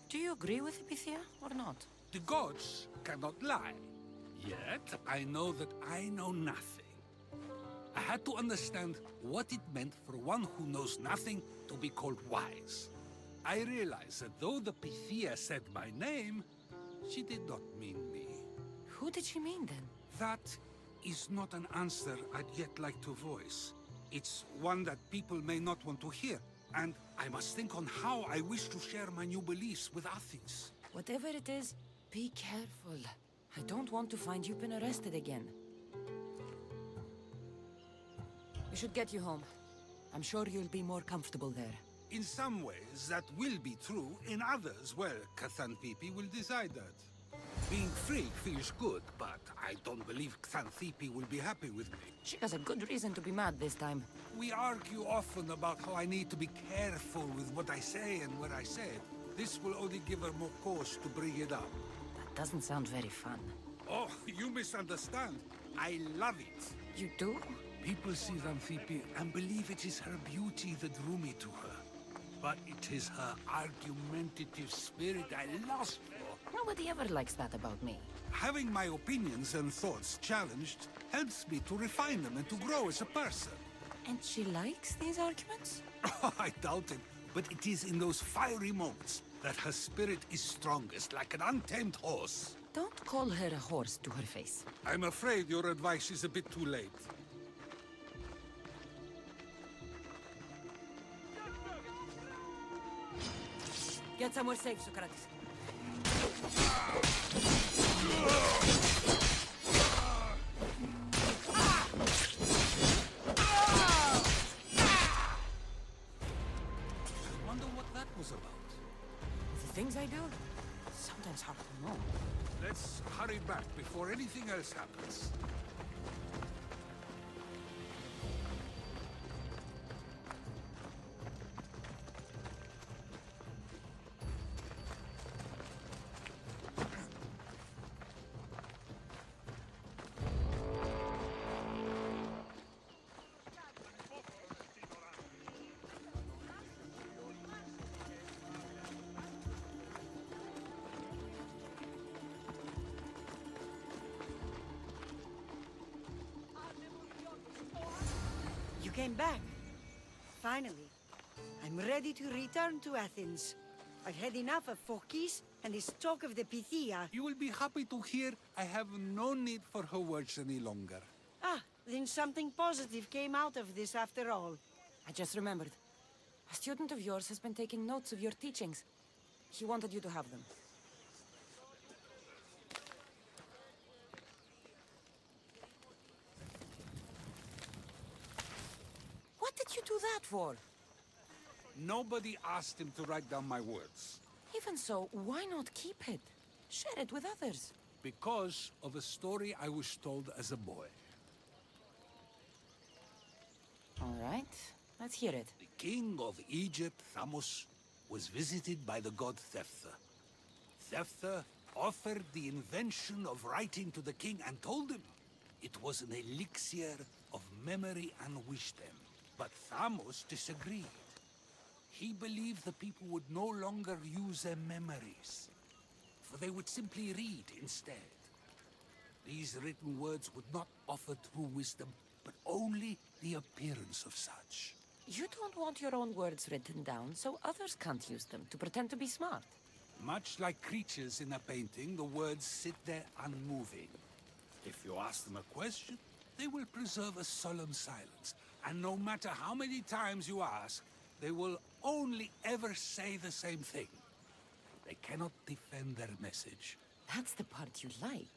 do you agree with Pythia or not? The gods cannot lie. Yet, I know that I know nothing. I had to understand what it meant for one who knows nothing to be called wise. I realized that though the Pythia said my name, she did not mean me. Who did she mean then? That is not an answer I'd yet like to voice. It's one that people may not want to hear, and I must think on how I wish to share my new beliefs with Athens. Whatever it is, be careful. I don't want to find you've been arrested again. We should get you home. I'm sure you'll be more comfortable there. In some ways, that will be true. In others, well, Xanthippe will decide that. Being free feels good, but I don't believe Xanthippe will be happy with me. She has a good reason to be mad this time. We argue often about how I need to be careful with what I say and where I say it. This will only give her more cause to bring it up. That doesn't sound very fun. Oh, you misunderstand. I love it. You do? People see Xanthippe and believe it is her beauty that drew me to her. But it is her argumentative spirit I lust for. Nobody ever likes that about me. Having my opinions and thoughts challenged helps me to refine them and to grow as a person. And she likes these arguments? I doubt it, but it is in those fiery moments that her spirit is strongest, like an untamed horse. Don't call her a horse to her face. I'm afraid your advice is a bit too late. Get somewhere safe, Socrates. I wonder what that was about. The things I do? Sometimes hard to know. Let's hurry back before anything else happens. You came back. Finally. I'm ready to return to Athens. I've had enough of Phokis and this talk of the Pythia. You will be happy to hear I have no need for her words any longer. Ah, then something positive came out of this after all. I just remembered. A student of yours has been taking notes of your teachings. He wanted you to have them. What did you do that for? Nobody asked him to write down my words. Even so, why not keep it? Share it with others. Because of a story I was told as a boy. All right, let's hear it. The king of Egypt, Thamos, was visited by the god Thephtha. Thephtha offered the invention of writing to the king and told him it was an elixir of memory and wisdom. But Thamos disagreed. He believed the people would no longer use their memories, for they would simply read instead. These written words would not offer true wisdom, but only the appearance of such. You don't want your own words written down, so others can't use them to pretend to be smart. Much like creatures in a painting, the words sit there unmoving. If you ask them a question, they will preserve a solemn silence. And no matter how many times you ask, they will only ever say the same thing. They cannot defend their message. That's the part you like.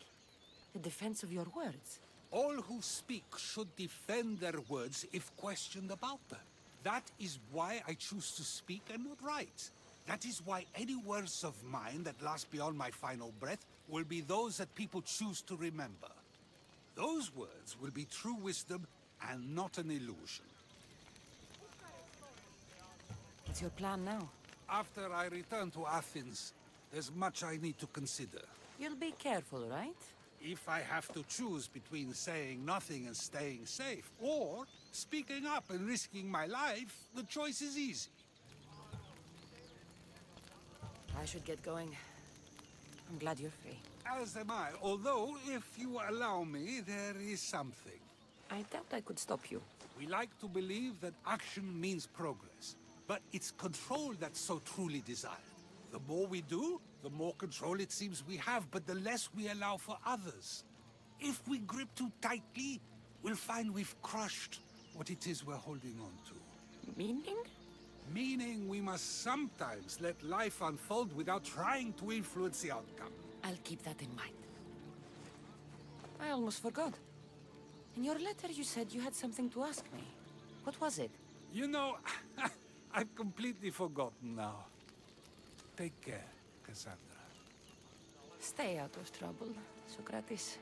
The defense of your words. All who speak should defend their words if questioned about them. That is why I choose to speak and not write. That is why any words of mine that last beyond my final breath will be those that people choose to remember. Those words will be true wisdom and not an illusion. What's your plan now? After I return to Athens, there's much I need to consider. You'll be careful, right? If I have to choose between saying nothing and staying safe, or speaking up and risking my life, the choice is easy. I should get going. I'm glad you're free. As am I, although, if you allow me, there is something. I doubt I could stop you. We like to believe that action means progress, but it's control that's so truly desired. The more we do, the more control it seems we have, but the less we allow for others. If we grip too tightly, we'll find we've crushed what it is we're holding on to. Meaning? Meaning we must sometimes let life unfold without trying to influence the outcome. I'll keep that in mind. I almost forgot. In your letter you said you had something to ask me. What was it? You know, I've completely forgotten now. Take care, Cassandra. Stay out of trouble, Socrates.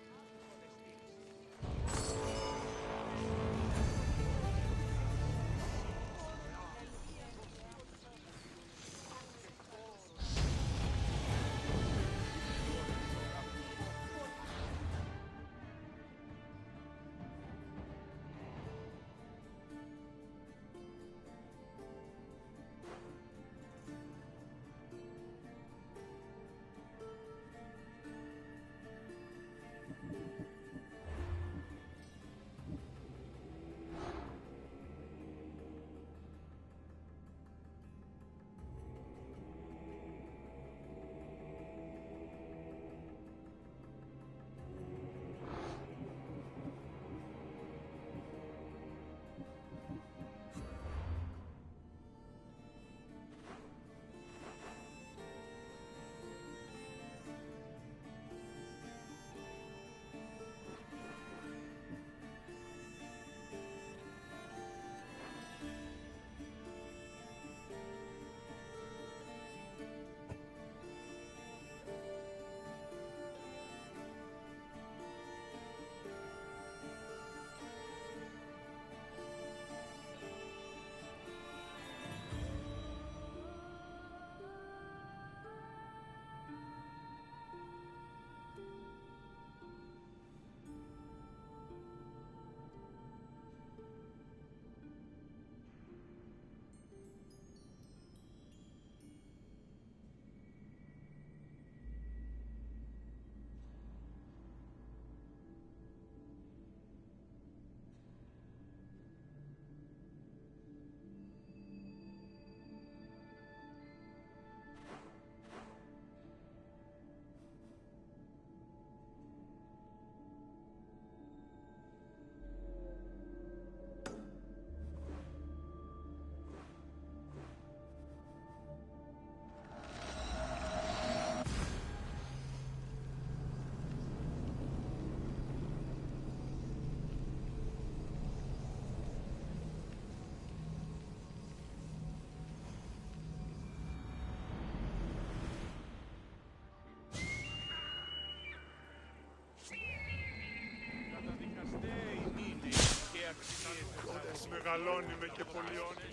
Μεγαλώνει με και πολιώνει.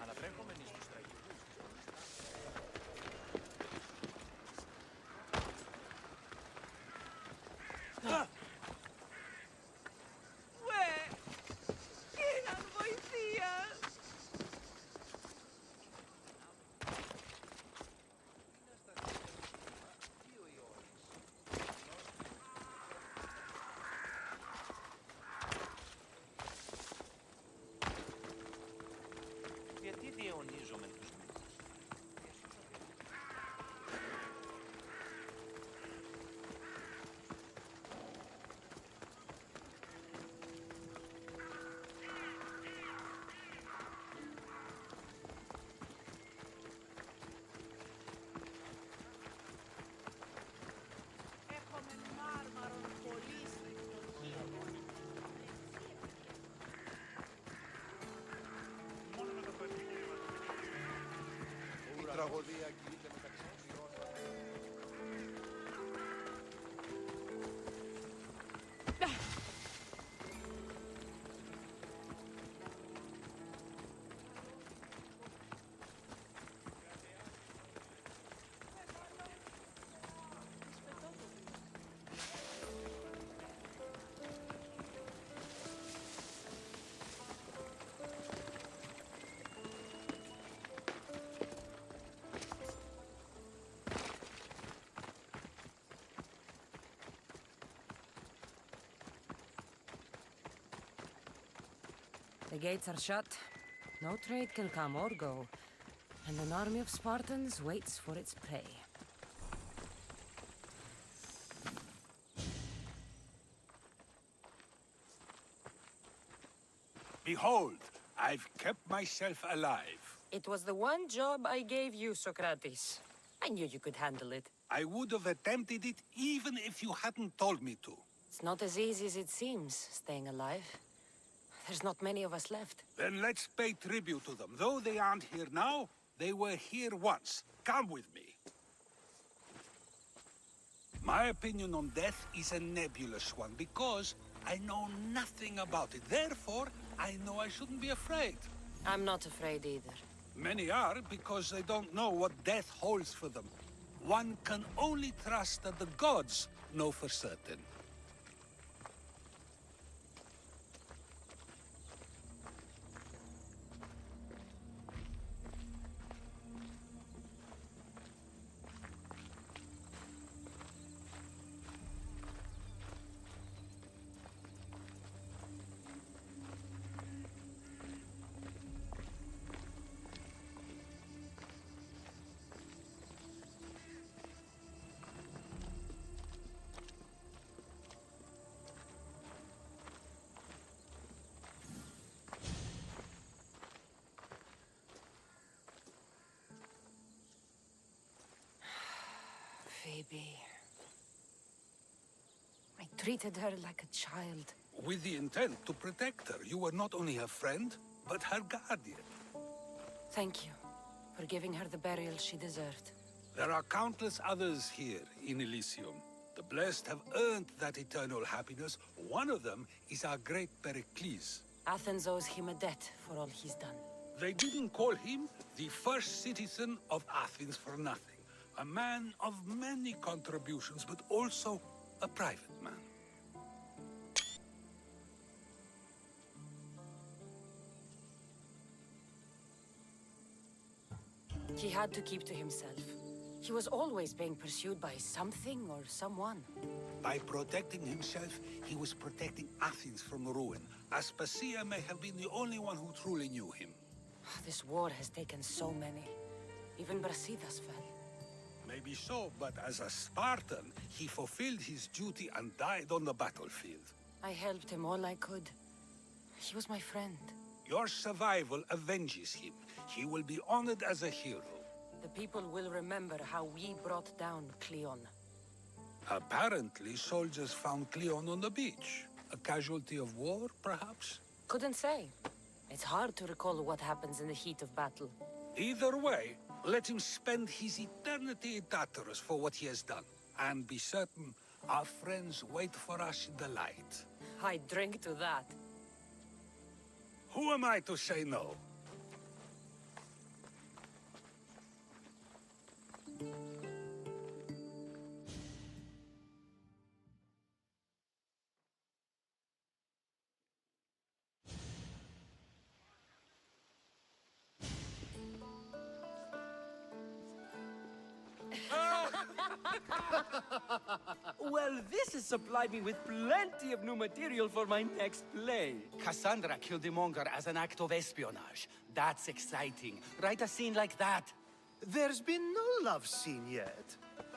Ανατρέχομενοι στους τραγικούς. Έναν βοηθεία! τραγωδία κινείται μεταξύ οσιών. The gates are shut. No trade can come or go. And an army of Spartans waits for its prey. Behold, I've kept myself alive. It was the one job I gave you, Socrates. I knew you could handle it. I would have attempted it even if you hadn't told me to. It's not as easy as it seems, staying alive. There's not many of us left. Then let's pay tribute to them. Though they aren't here now, they were here once. Come with me. My opinion on death is a nebulous one because I know nothing about it. Therefore, I know I shouldn't be afraid. I'm not afraid either. Many are because they don't know what death holds for them. One can only trust that the gods know for certain. Phoebe. I treated her like a child. With the intent to protect her, you were not only her friend, but her guardian. Thank you for giving her the burial she deserved. There are countless others here in Elysium. The blessed have earned that eternal happiness. One of them is our great Pericles. Athens owes him a debt for all he's done. They didn't call him the first citizen of Athens for nothing. A man of many contributions, but also a private man. He had to keep to himself. He was always being pursued by something or someone. By protecting himself, he was protecting Athens from ruin. Aspasia may have been the only one who truly knew him. This war has taken so many. Even Brasidas fell. Maybe so, but as a Spartan, he fulfilled his duty and died on the battlefield. I helped him all I could. He was my friend. Your survival avenges him. He will be honored as a hero. The people will remember how we brought down Cleon. Apparently, soldiers found Cleon on the beach. A casualty of war, perhaps? Couldn't say. It's hard to recall what happens in the heat of battle. Either way, let him spend his eternity in Tartarus for what he has done. And be certain our friends wait for us in the light. I drink to that. Who am I to say no? Well, this has supplied me with plenty of new material for my next play. Cassandra killed the monger as an act of espionage. That's exciting. Write a scene like that. There's been no love scene yet.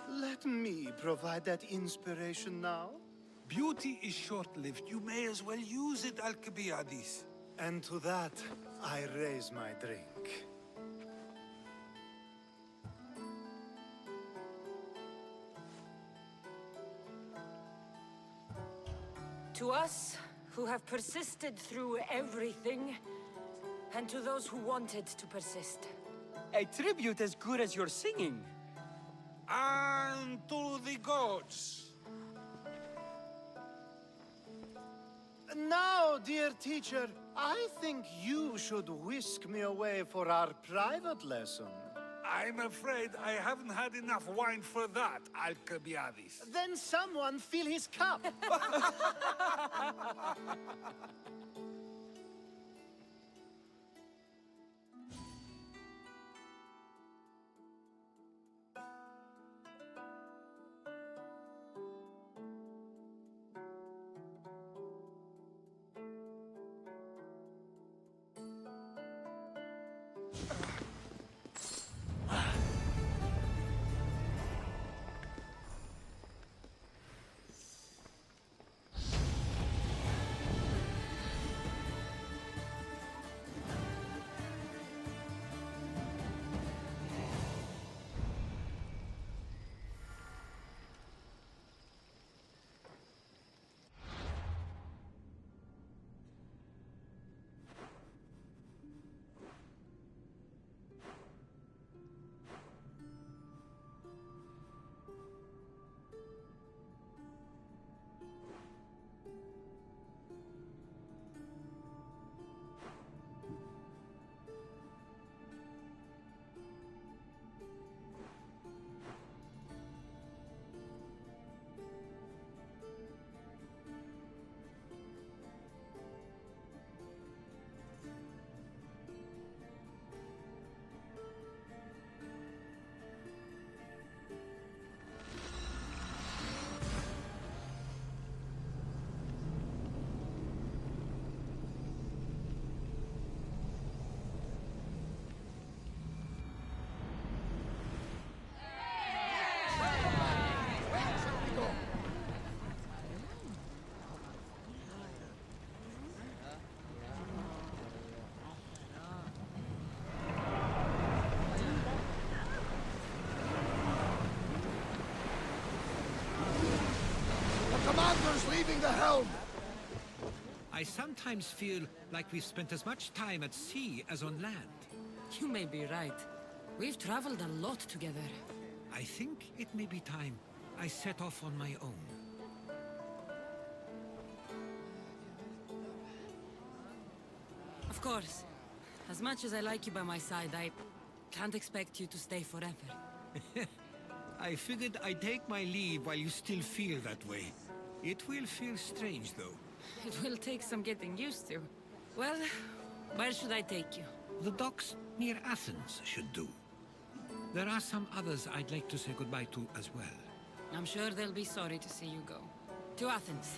Let me provide that inspiration now. Beauty is short-lived. You may as well use it, Alcibiades. And to that, I raise my drink. To us, who have persisted through everything, and to those who wanted to persist, A tribute as good as your singing. And to the gods. Now, dear teacher, I think you should whisk me away for our private lesson. I'm afraid I haven't had enough wine for that, Alcibiades. Then someone fill his cup. Commander's leaving the helm! I sometimes feel like we've spent as much time at sea as on land. You may be right. We've traveled a lot together. I think it may be time I set off on my own. Of course. As much as I like you by my side, I can't expect you to stay forever. I figured I'd take my leave while you still feel that way. It will feel strange, though. It will take some getting used to. Well, where should I take you? The docks near Athens should do. There are some others I'd like to say goodbye to as well. I'm sure they'll be sorry to see you go. To Athens.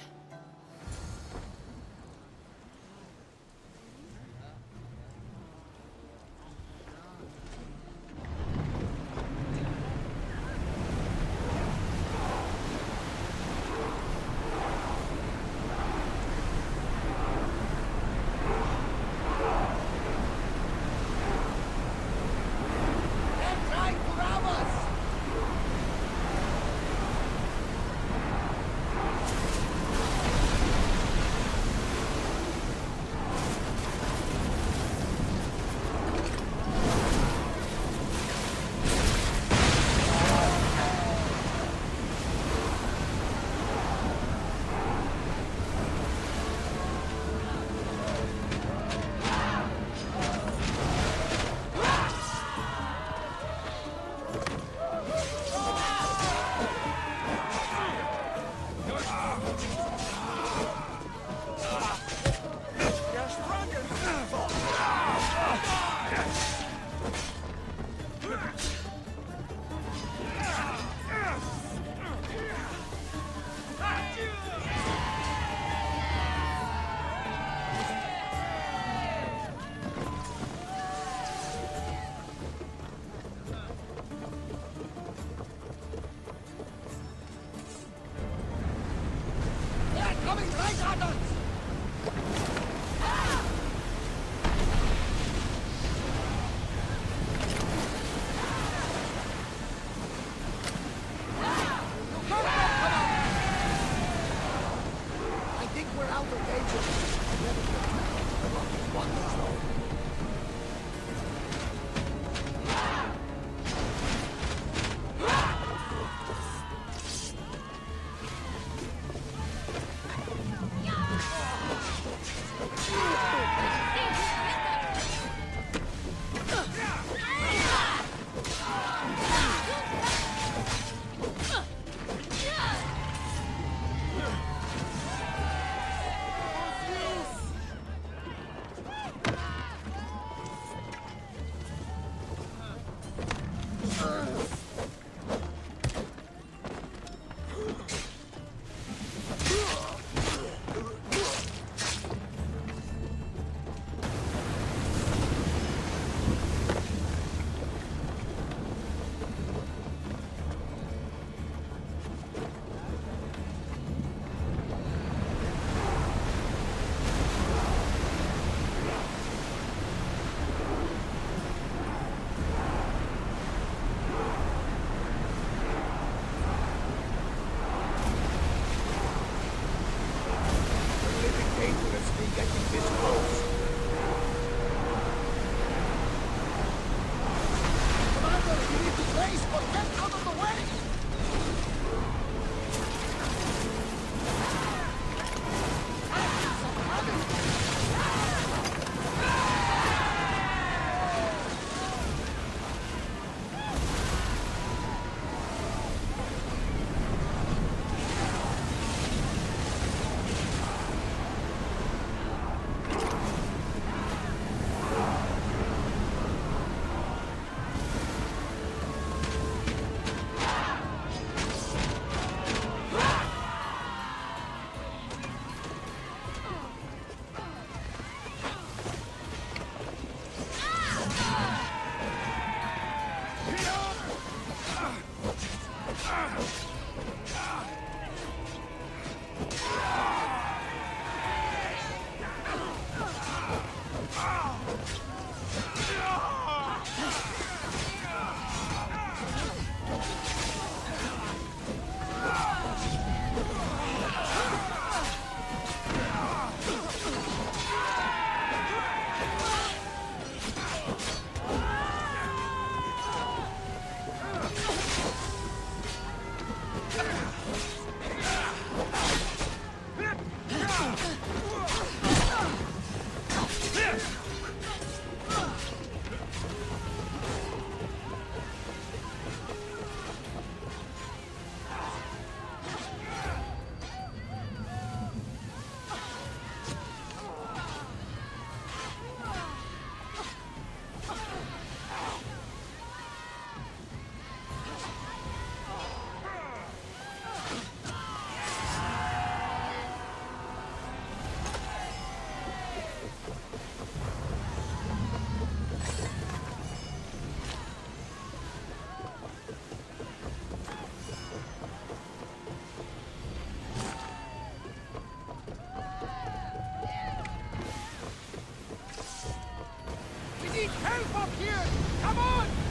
We need help up here! Come on!